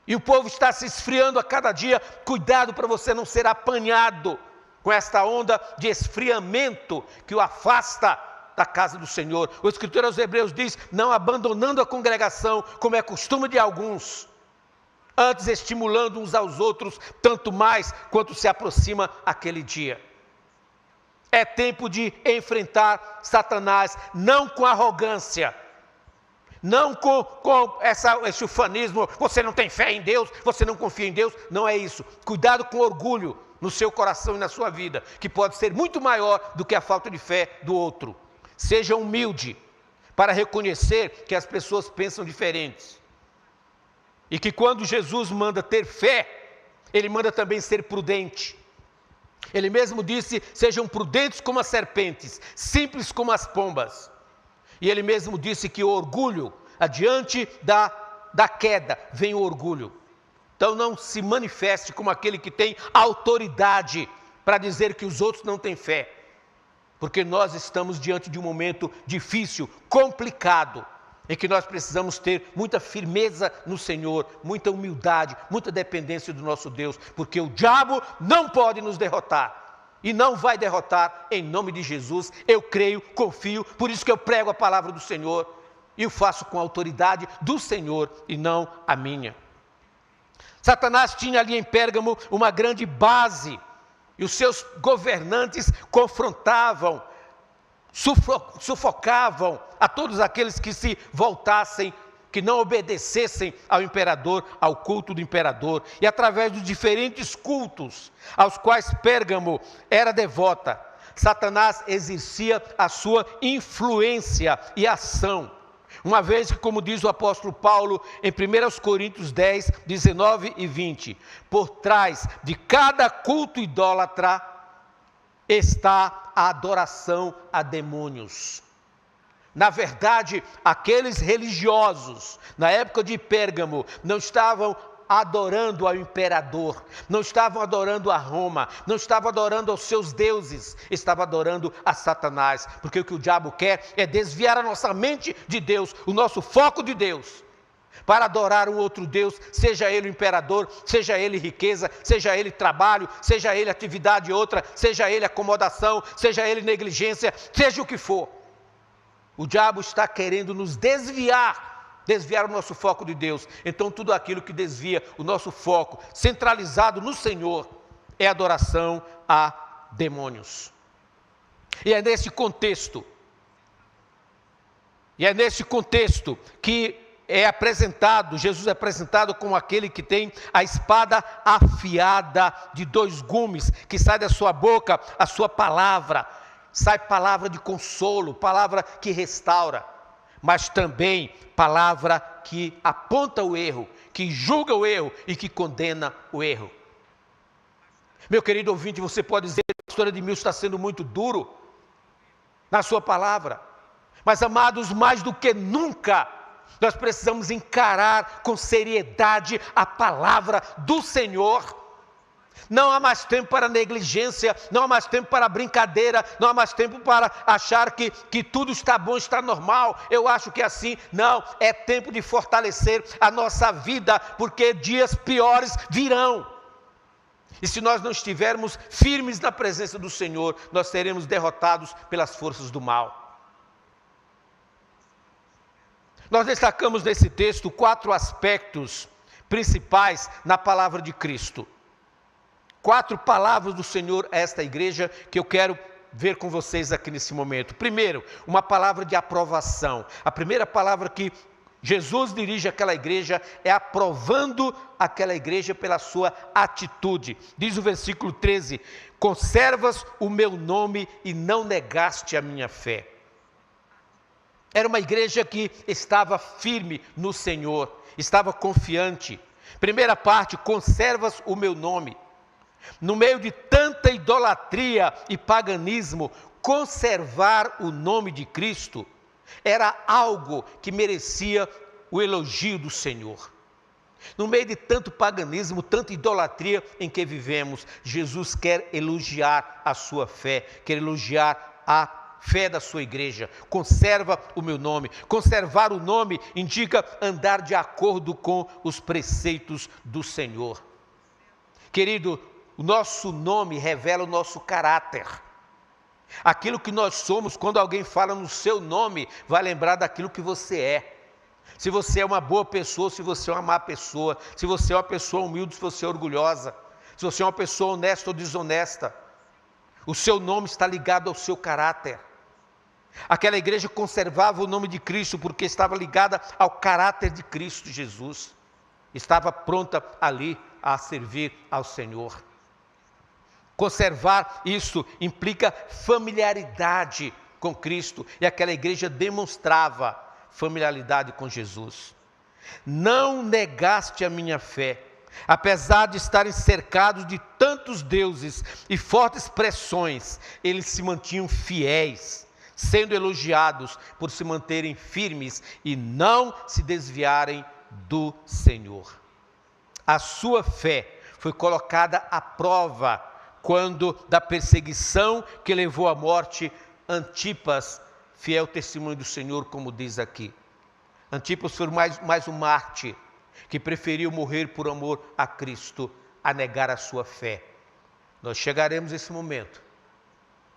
E o povo está se esfriando a cada dia. Cuidado para você não ser apanhado com esta onda de esfriamento que o afasta da casa do Senhor. O escritor aos Hebreus diz: não abandonando a congregação, como é costume de alguns, antes estimulando uns aos outros, tanto mais quanto se aproxima aquele dia. É tempo de enfrentar Satanás, não com arrogância, não com esse ufanismo: você não tem fé em Deus, você não confia em Deus. Não é isso. Cuidado com orgulho no seu coração e na sua vida, que pode ser muito maior do que a falta de fé do outro. Seja humilde para reconhecer que as pessoas pensam diferentes. E que quando Jesus manda ter fé, Ele manda também ser prudente. Ele mesmo disse: sejam prudentes como as serpentes, simples como as pombas. E Ele mesmo disse que o orgulho, adiante da queda, vem o orgulho. Então não se manifeste como aquele que tem autoridade para dizer que os outros não têm fé. Porque nós estamos diante de um momento difícil, complicado, em que nós precisamos ter muita firmeza no Senhor, muita humildade, muita dependência do nosso Deus, porque o diabo não pode nos derrotar, e não vai derrotar em nome de Jesus. Eu creio, confio, por isso que eu prego a palavra do Senhor, e o faço com a autoridade do Senhor e não a minha. Satanás tinha ali em Pérgamo uma grande base, e os seus governantes confrontavam, sufocavam a todos aqueles que se voltassem, que não obedecessem ao imperador, ao culto do imperador. E através dos diferentes cultos aos quais Pérgamo era devota, Satanás exercia a sua influência e ação. Uma vez que, como diz o apóstolo Paulo em 1 Coríntios 10, 19 e 20, por trás de cada culto idólatra está a adoração a demônios. Na verdade, aqueles religiosos, na época de Pérgamo, não estavam adorando ao imperador, não estavam adorando a Roma, não estavam adorando aos seus deuses, estavam adorando a Satanás, porque o que o diabo quer é desviar a nossa mente de Deus, o nosso foco de Deus, para adorar um outro Deus, seja ele o imperador, seja ele riqueza, seja ele trabalho, seja ele atividade outra, seja ele acomodação, seja ele negligência, seja o que for. O diabo está querendo nos desviar o nosso foco de Deus. Então tudo aquilo que desvia o nosso foco, centralizado no Senhor, é adoração a demônios. E é nesse contexto que Jesus é apresentado como aquele que tem a espada afiada de 2 gumes, que sai da sua boca a sua palavra, sai palavra de consolo, palavra que restaura, mas também palavra que aponta o erro, que julga o erro e que condena o erro. Meu querido ouvinte, você pode dizer que a pastora Edmilson está sendo muito duro na sua palavra, mas amados, mais do que nunca, nós precisamos encarar com seriedade a palavra do Senhor. Não há mais tempo para negligência, não há mais tempo para brincadeira, não há mais tempo para achar que tudo está bom, está normal, eu acho que é assim. Não, é tempo de fortalecer a nossa vida, porque dias piores virão. E se nós não estivermos firmes na presença do Senhor, nós seremos derrotados pelas forças do mal. Nós destacamos nesse texto 4 aspectos principais na palavra de Cristo. 4 palavras do Senhor a esta igreja que eu quero ver com vocês aqui nesse momento. Primeiro, uma palavra de aprovação. A primeira palavra que Jesus dirige àquela igreja é aprovando aquela igreja pela sua atitude. Diz o versículo 13: conservas o meu nome e não negaste a minha fé. Era uma igreja que estava firme no Senhor, estava confiante. Primeira parte, conservas o meu nome. No meio de tanta idolatria e paganismo, conservar o nome de Cristo era algo que merecia o elogio do Senhor. No meio de tanto paganismo, tanta idolatria em que vivemos, Jesus quer elogiar a sua fé, quer elogiar a fé da sua igreja. Conserva o meu nome. Conservar o nome indica andar de acordo com os preceitos do Senhor. Querido, o nosso nome revela o nosso caráter. Aquilo que nós somos, quando alguém fala no seu nome, vai lembrar daquilo que você é. Se você é uma boa pessoa, se você é uma má pessoa, se você é uma pessoa humilde, se você é orgulhosa, se você é uma pessoa honesta ou desonesta, o seu nome está ligado ao seu caráter. Aquela igreja conservava o nome de Cristo porque estava ligada ao caráter de Cristo Jesus. Estava pronta ali a servir ao Senhor. Conservar isso implica familiaridade com Cristo, e aquela igreja demonstrava familiaridade com Jesus. Não negaste a minha fé, apesar de estarem cercados de tantos deuses e fortes pressões, eles se mantinham fiéis, sendo elogiados por se manterem firmes e não se desviarem do Senhor. A sua fé foi colocada à prova quando da perseguição que levou à morte Antipas, fiel testemunho do Senhor, como diz aqui. Antipas foi mais um mártir que preferiu morrer por amor a Cristo a negar a sua fé. Nós chegaremos a esse momento.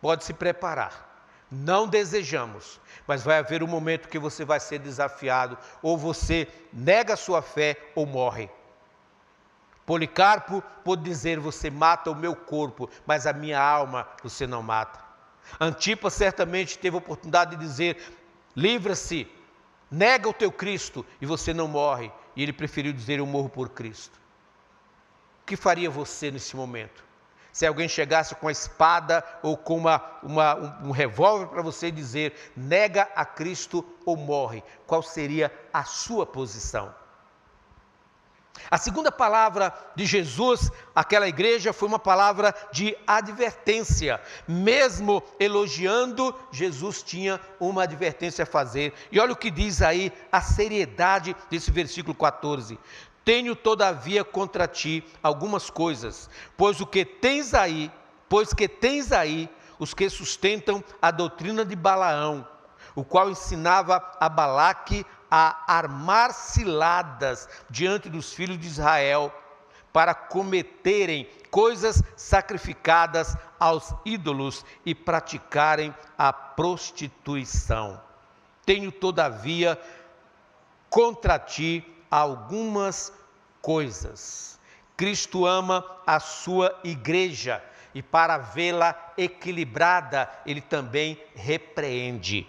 Pode se preparar. Não desejamos, mas vai haver um momento que você vai ser desafiado, ou você nega a sua fé ou morre. Policarpo pode dizer: você mata o meu corpo, mas a minha alma você não mata. Antipas certamente teve a oportunidade de dizer: livra-se, nega o teu Cristo, e você não morre. E ele preferiu dizer: eu morro por Cristo. O que faria você nesse momento? Se alguém chegasse com a espada ou com um revólver para você dizer, nega a Cristo ou morre, qual seria a sua posição? A segunda palavra de Jesus àquela igreja foi uma palavra de advertência. Mesmo elogiando, Jesus tinha uma advertência a fazer. E olha o que diz aí a seriedade desse versículo 14. Tenho todavia contra ti algumas coisas, pois que tens aí os que sustentam a doutrina de Balaão, o qual ensinava a Balaque a armar ciladas diante dos filhos de Israel, para cometerem coisas sacrificadas aos ídolos e praticarem a prostituição. Tenho todavia contra ti algumas coisas. Cristo ama a sua igreja e para vê-la equilibrada, ele também repreende.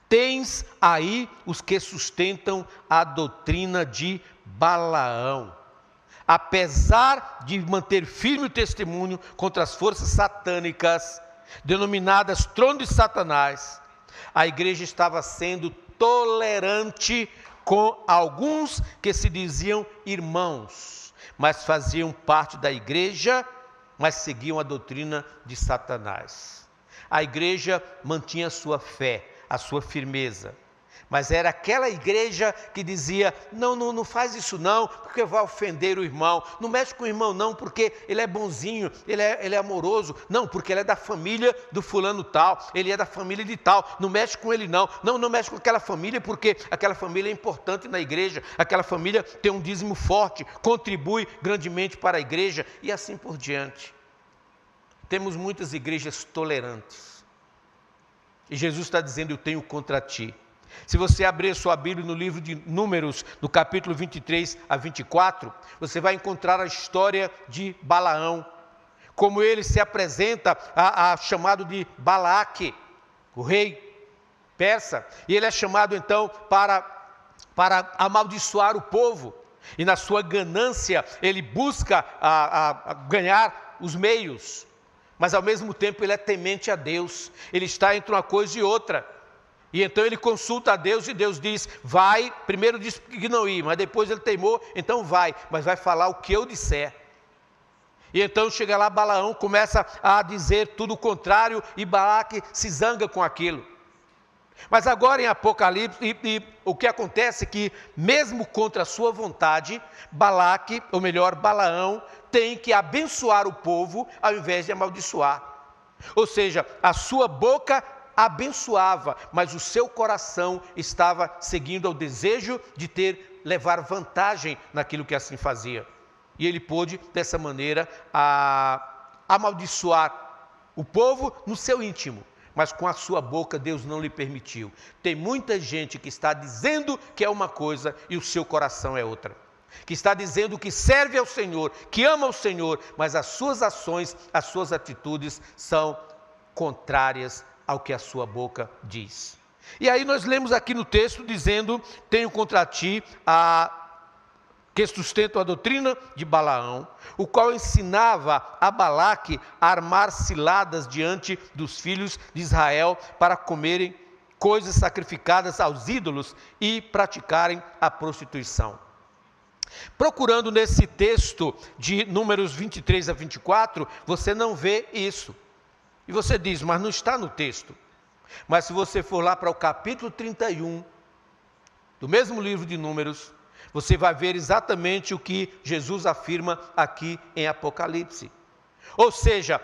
Tens aí os que sustentam a doutrina de Balaão. Apesar de manter firme o testemunho contra as forças satânicas, denominadas trono de Satanás, a igreja estava sendo tolerante com alguns que se diziam irmãos, mas faziam parte da igreja, mas seguiam a doutrina de Satanás. A igreja mantinha a sua fé, a sua firmeza, mas era aquela igreja que dizia, não faz isso não, porque vai ofender o irmão, não mexe com o irmão não, porque ele é bonzinho, ele é amoroso, não, porque ele é da família do fulano tal, ele é da família de tal, não mexe com ele não mexe com aquela família, porque aquela família é importante na igreja, aquela família tem um dízimo forte, contribui grandemente para a igreja, e assim por diante. Temos muitas igrejas tolerantes, e Jesus está dizendo, eu tenho contra ti. Se você abrir sua Bíblia no livro de Números, no capítulo 23 a 24, você vai encontrar a história de Balaão, como ele se apresenta a chamado de Balaque, o rei persa, e ele é chamado então para amaldiçoar o povo, e na sua ganância ele busca ganhar os meios, mas ao mesmo tempo ele é temente a Deus, ele está entre uma coisa e outra, e então ele consulta a Deus e Deus diz, vai, primeiro disse que não ia, mas depois ele teimou, então vai, mas vai falar o que eu disser. E então chega lá Balaão, começa a dizer tudo o contrário, e Balaque se zanga com aquilo. Mas agora em Apocalipse, o que acontece é que, mesmo contra a sua vontade, Balaque, ou melhor, Balaão, tem que abençoar o povo ao invés de amaldiçoar. Ou seja, a sua boca abençoava, mas o seu coração estava seguindo ao desejo de levar vantagem naquilo que assim fazia. E ele pôde, dessa maneira, amaldiçoar o povo no seu íntimo. Mas com a sua boca Deus não lhe permitiu. Tem muita gente que está dizendo que é uma coisa e o seu coração é outra. Que está dizendo que serve ao Senhor, que ama ao Senhor, mas as suas ações, as suas atitudes são contrárias ao que a sua boca diz. E aí nós lemos aqui no texto dizendo, tenho contra ti que sustentam a doutrina de Balaão, o qual ensinava a Balaque a armar ciladas diante dos filhos de Israel para comerem coisas sacrificadas aos ídolos e praticarem a prostituição. Procurando nesse texto de Números 23 a 24, você não vê isso. E você diz, mas não está no texto. Mas se você for lá para o capítulo 31, do mesmo livro de Números, você vai ver exatamente o que Jesus afirma aqui em Apocalipse. Ou seja,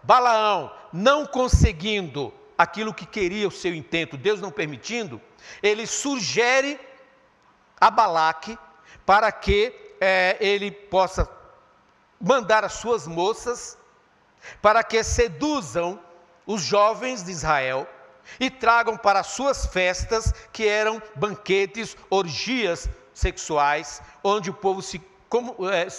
Balaão não conseguindo aquilo que queria o seu intento, Deus não permitindo, ele sugere a Balaque para que ele possa mandar as suas moças para que seduzam os jovens de Israel e tragam para as suas festas, que eram banquetes, orgias sexuais, onde o povo se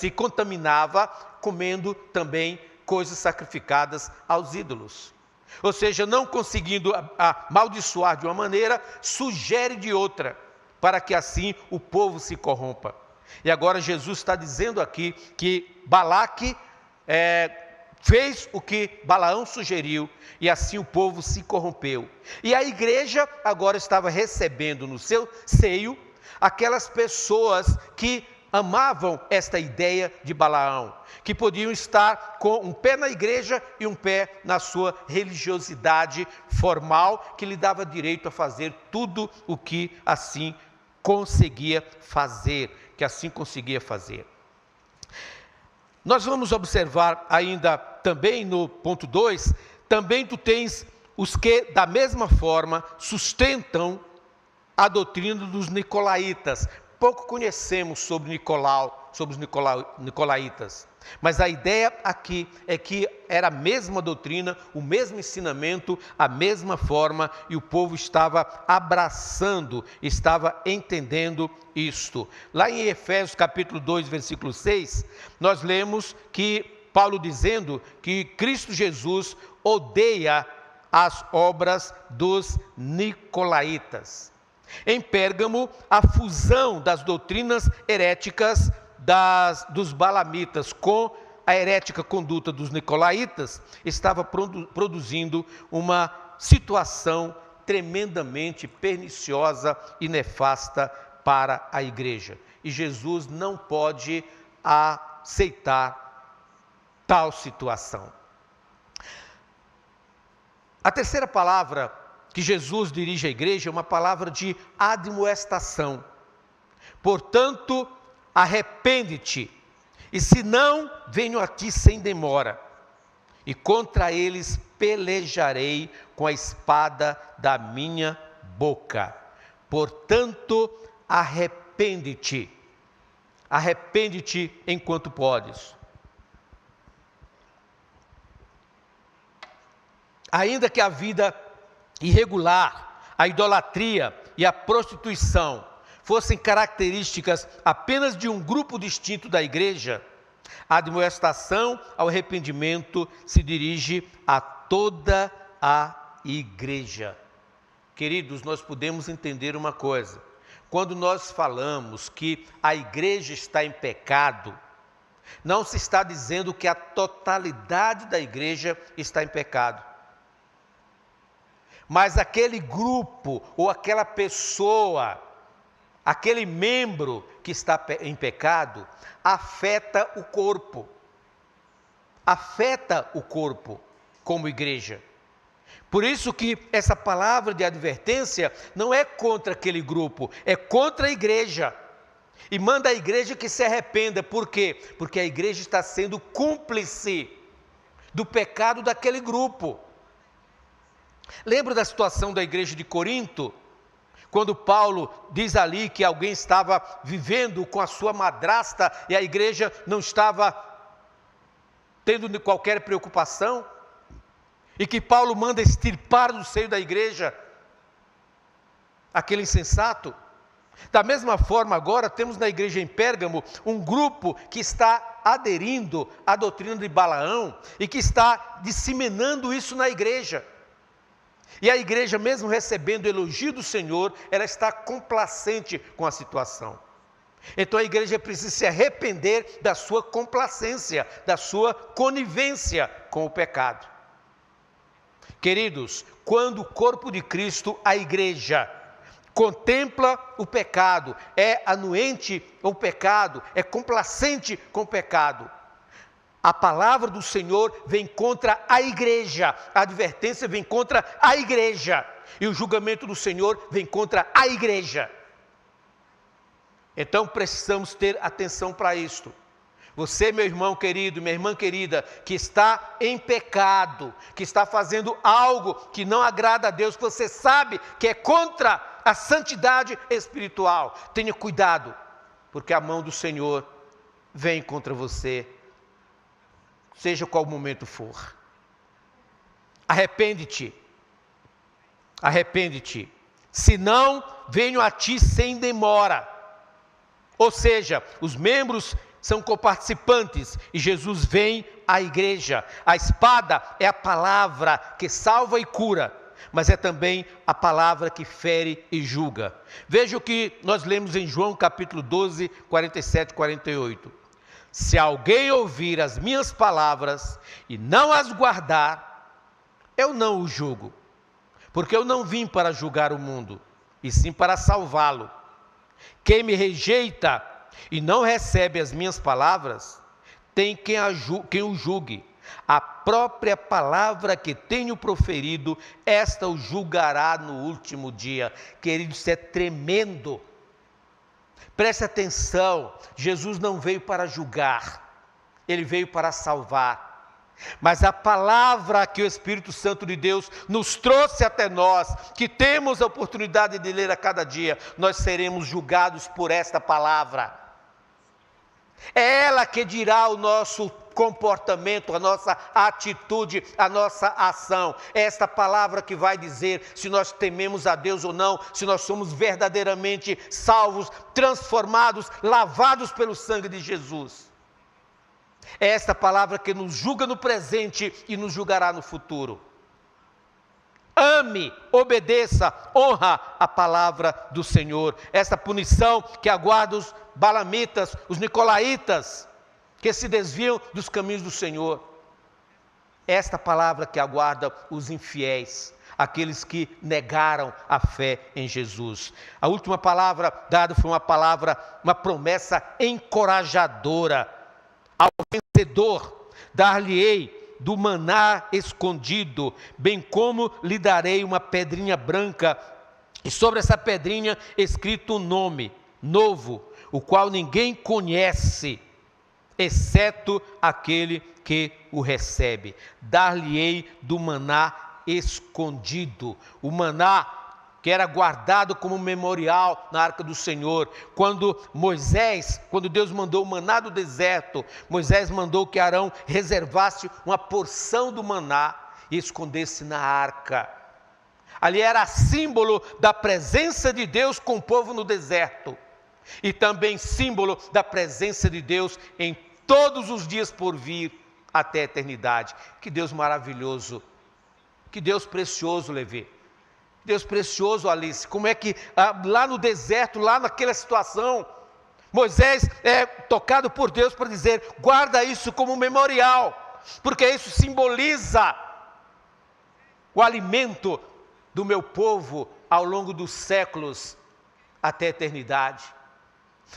contaminava comendo também coisas sacrificadas aos ídolos. Ou seja, não conseguindo amaldiçoar de uma maneira, sugere de outra, para que assim o povo se corrompa. E agora Jesus está dizendo aqui que Balaque fez o que Balaão sugeriu, e assim o povo se corrompeu. E a igreja agora estava recebendo no seu seio aquelas pessoas que amavam esta ideia de Balaão, que podiam estar com um pé na igreja e um pé na sua religiosidade formal, que lhe dava direito a fazer tudo o que assim conseguia fazer, Nós vamos observar ainda também no ponto 2, também tu tens os que da mesma forma sustentam a doutrina dos nicolaítas. Pouco conhecemos sobre Nicolau, sobre os nicolaítas, mas a ideia aqui é que era a mesma doutrina, o mesmo ensinamento, a mesma forma, e o povo estava abraçando, estava entendendo isto. Lá em Efésios capítulo 2, versículo 6, nós lemos que Paulo dizendo que Cristo Jesus odeia as obras dos nicolaítas. Em Pérgamo, a fusão das doutrinas heréticas dos balamitas com a herética conduta dos nicolaítas estava produzindo uma situação tremendamente perniciosa e nefasta para a igreja. E Jesus não pode aceitar tal situação. A terceira palavra que Jesus dirige à igreja é uma palavra de admoestação. Portanto, arrepende-te, e se não, venho a ti sem demora, e contra eles pelejarei com a espada da minha boca. Portanto, arrepende-te enquanto podes. Ainda que a vida irregular, a idolatria e a prostituição fossem características apenas de um grupo distinto da igreja, a admoestação ao arrependimento se dirige a toda a igreja. Queridos, nós podemos entender uma coisa: quando nós falamos que a igreja está em pecado, não se está dizendo que a totalidade da igreja está em pecado. Mas aquele grupo ou aquela pessoa, aquele membro que está em pecado, afeta o corpo como igreja. Por isso que essa palavra de advertência não é contra aquele grupo, é contra a igreja. E manda a igreja que se arrependa. Por quê? Porque a igreja está sendo cúmplice do pecado daquele grupo. Lembra da situação da igreja de Corinto? Quando Paulo diz ali que alguém estava vivendo com a sua madrasta e a igreja não estava tendo qualquer preocupação, e que Paulo manda extirpar do seio da igreja aquele insensato. Da mesma forma, agora temos na igreja em Pérgamo um grupo que está aderindo à doutrina de Balaão e que está disseminando isso na igreja. E a igreja, mesmo recebendo o elogio do Senhor, ela está complacente com a situação. Então a igreja precisa se arrepender da sua complacência, da sua conivência com o pecado. Queridos, quando o corpo de Cristo, a igreja, contempla o pecado, é anuente ao pecado, é complacente com o pecado, a palavra do Senhor vem contra a igreja, a advertência vem contra a igreja, e o julgamento do Senhor vem contra a igreja. Então precisamos ter atenção para isto. Você, meu irmão querido, minha irmã querida, que está em pecado, que está fazendo algo que não agrada a Deus, que você sabe que é contra a santidade espiritual, tenha cuidado, porque a mão do Senhor vem contra você, seja qual momento for. Arrepende-te, senão venho a ti sem demora. Ou seja, os membros são coparticipantes e Jesus vem à igreja. A espada é a palavra que salva e cura. mas é também a palavra que fere e julga. Veja o que nós lemos em João capítulo 12, 47 e 48. Se alguém ouvir as minhas palavras e não as guardar, eu não o julgo, porque eu não vim para julgar o mundo, e sim para salvá-lo. Quem me rejeita e não recebe as minhas palavras, tem quem o julgue. A própria palavra que tenho proferido, esta o julgará no último dia. Querido, isso é tremendo. Preste atenção, Jesus não veio para julgar, Ele veio para salvar. Mas a palavra que o Espírito Santo de Deus nos trouxe até nós, que temos a oportunidade de ler a cada dia, nós seremos julgados por esta palavra. É ela que dirá o nosso comportamento, a nossa atitude, a nossa ação. É esta palavra que vai dizer se nós tememos a Deus ou não, se nós somos verdadeiramente salvos, transformados, lavados pelo sangue de Jesus. É esta palavra que nos julga no presente e nos julgará no futuro. Ame, obedeça, honra a palavra do Senhor. Esta punição que aguarda os balamitas, os nicolaítas, que se desviam dos caminhos do Senhor. Esta palavra que aguarda os infiéis, aqueles que negaram a fé em Jesus. A última palavra dada foi uma promessa encorajadora. Ao vencedor, dar-lhe-ei do maná escondido, bem como lhe darei uma pedrinha branca, e sobre essa pedrinha escrito um nome novo, o qual ninguém conhece, exceto aquele que o recebe. Dar-lhe-ei do maná escondido. O maná que era guardado como memorial na arca do Senhor. Quando Deus mandou o maná do deserto, Moisés mandou que Arão reservasse uma porção do maná e escondesse na arca. Ali era símbolo da presença de Deus com o povo no deserto. E também símbolo da presença de Deus em todos os dias por vir até a eternidade. Que Deus maravilhoso, que Deus precioso, Levi. Deus precioso, Alice. Como é que lá no deserto, lá naquela situação, Moisés é tocado por Deus para dizer: guarda isso como memorial, porque isso simboliza o alimento do meu povo ao longo dos séculos até a eternidade.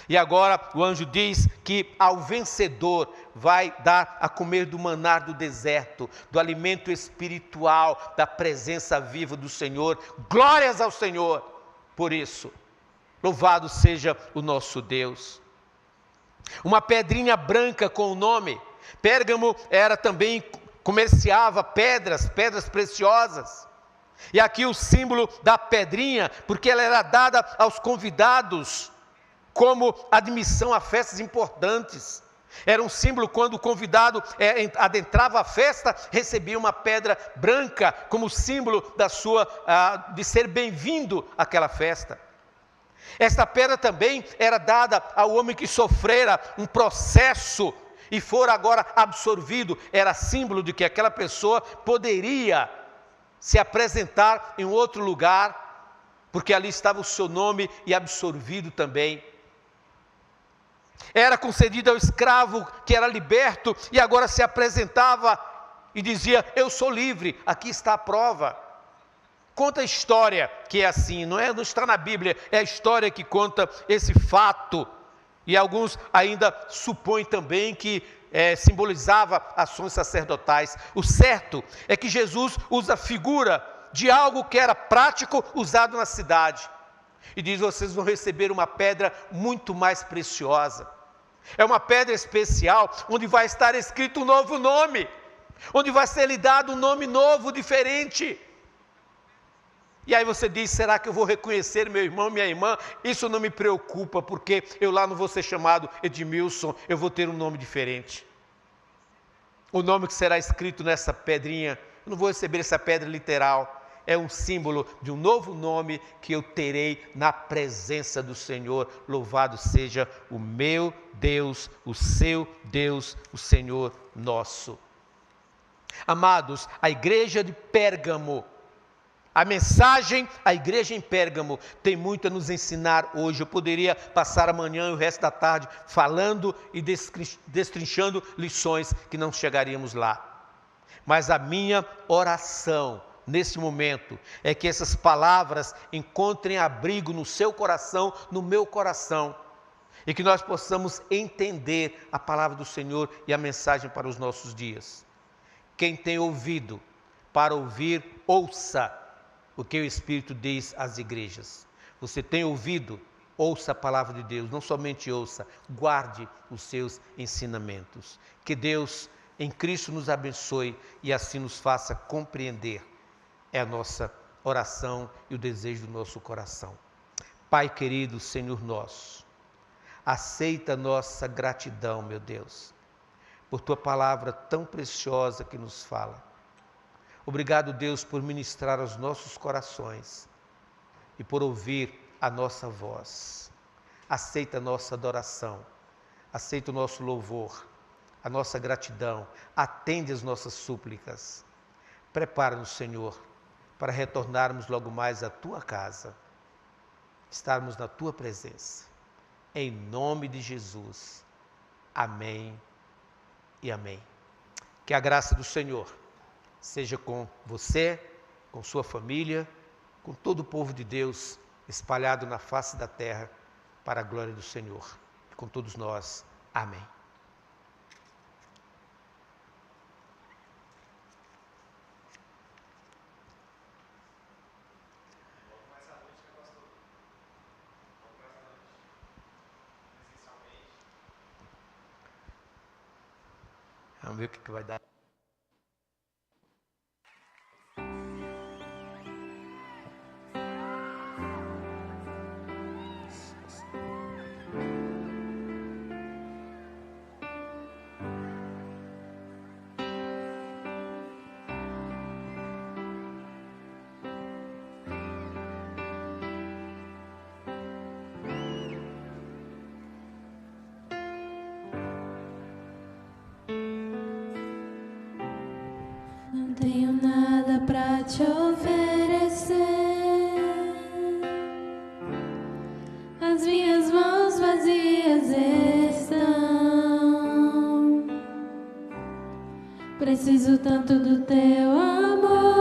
E agora o anjo diz que ao vencedor vai dar a comer do maná do deserto, do alimento espiritual, da presença viva do Senhor. Glórias ao Senhor por isso. Louvado seja o nosso Deus. Uma pedrinha branca com o nome. Pérgamo era também, comerciava pedras preciosas. E aqui o símbolo da pedrinha, porque ela era dada aos convidados como admissão a festas importantes. Era um símbolo quando o convidado adentrava a festa, recebia uma pedra branca como símbolo de ser bem-vindo àquela festa. Esta pedra também era dada ao homem que sofrera um processo e for agora absorvido. Era símbolo de que aquela pessoa poderia se apresentar em outro lugar, porque ali estava o seu nome e absorvido também. Era concedido ao escravo que era liberto e agora se apresentava e dizia: eu sou livre, aqui está a prova. Conta a história que é assim, não está na Bíblia, é a história que conta esse fato. E alguns ainda supõem também que simbolizava ações sacerdotais. O certo é que Jesus usa a figura de algo que era prático, usado na cidade. E diz: vocês vão receber uma pedra muito mais preciosa. É uma pedra especial, onde vai estar escrito um novo nome, onde vai ser lhe dado um nome novo, diferente. E aí você diz: será que eu vou reconhecer meu irmão, minha irmã? Isso não me preocupa, porque eu lá não vou ser chamado Edmilson, eu vou ter um nome diferente. O nome que será escrito nessa pedrinha, eu não vou receber essa pedra literal. É um símbolo de um novo nome que eu terei na presença do Senhor. Louvado seja o meu Deus, o seu Deus, o Senhor nosso. Amados, a igreja de Pérgamo A mensagem à igreja em Pérgamo tem muito a nos ensinar hoje. Eu poderia passar amanhã e o resto da tarde falando e destrinchando lições que não chegaríamos lá. Mas a minha oração nesse momento é que essas palavras encontrem abrigo no seu coração, no meu coração, e que nós possamos entender a palavra do Senhor e a mensagem para os nossos dias. Quem tem ouvido para ouvir, ouça o que o Espírito diz às igrejas. Você tem ouvido? Ouça a palavra de Deus, não somente ouça, guarde os seus ensinamentos. Que Deus em Cristo nos abençoe e assim nos faça compreender. É a nossa oração e o desejo do nosso coração. Pai querido, Senhor nosso, aceita nossa gratidão, meu Deus, por Tua palavra tão preciosa que nos fala. Obrigado, Deus, por ministrar aos nossos corações e por ouvir a nossa voz. Aceita a nossa adoração, aceita o nosso louvor, a nossa gratidão, atende as nossas súplicas. Prepara-nos, Senhor, para retornarmos logo mais à Tua casa, estarmos na Tua presença. Em nome de Jesus. Amém e amém. Que a graça do Senhor seja com você, com sua família, com todo o povo de Deus espalhado na face da terra, para a glória do Senhor. Com todos nós. Amém. Vamos ver o que vai dar. Não tenho nada pra te oferecer. As minhas mãos vazias estão. Preciso tanto do teu amor.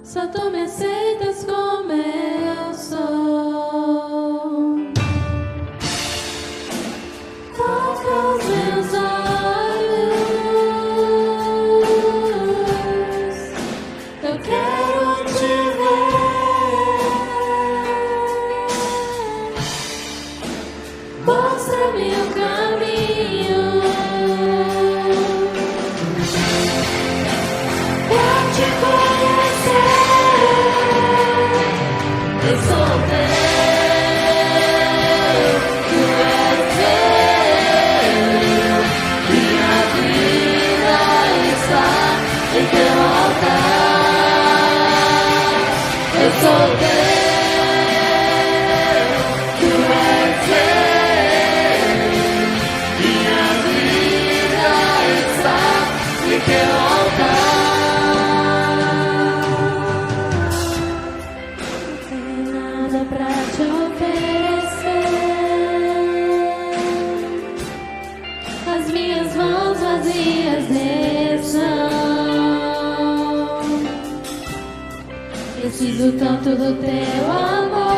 Só tu me aceitas como eu sou. Toca os meus olhos, eu quero te ver. Mostra-me o caminho pra te conhecer. Eu sou teu. Em teu altar, eu sou teu, tu és meu, minha vida está em teu altar. Não tenho nada pra te oferecer, as minhas mãos vazias estão. Preciso tanto do teu amor.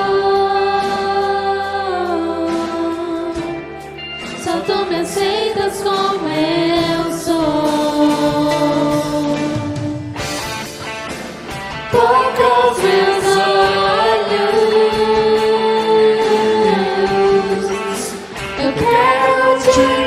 Só tu me aceitas como eu sou. Toca os meus olhos, eu quero te ver.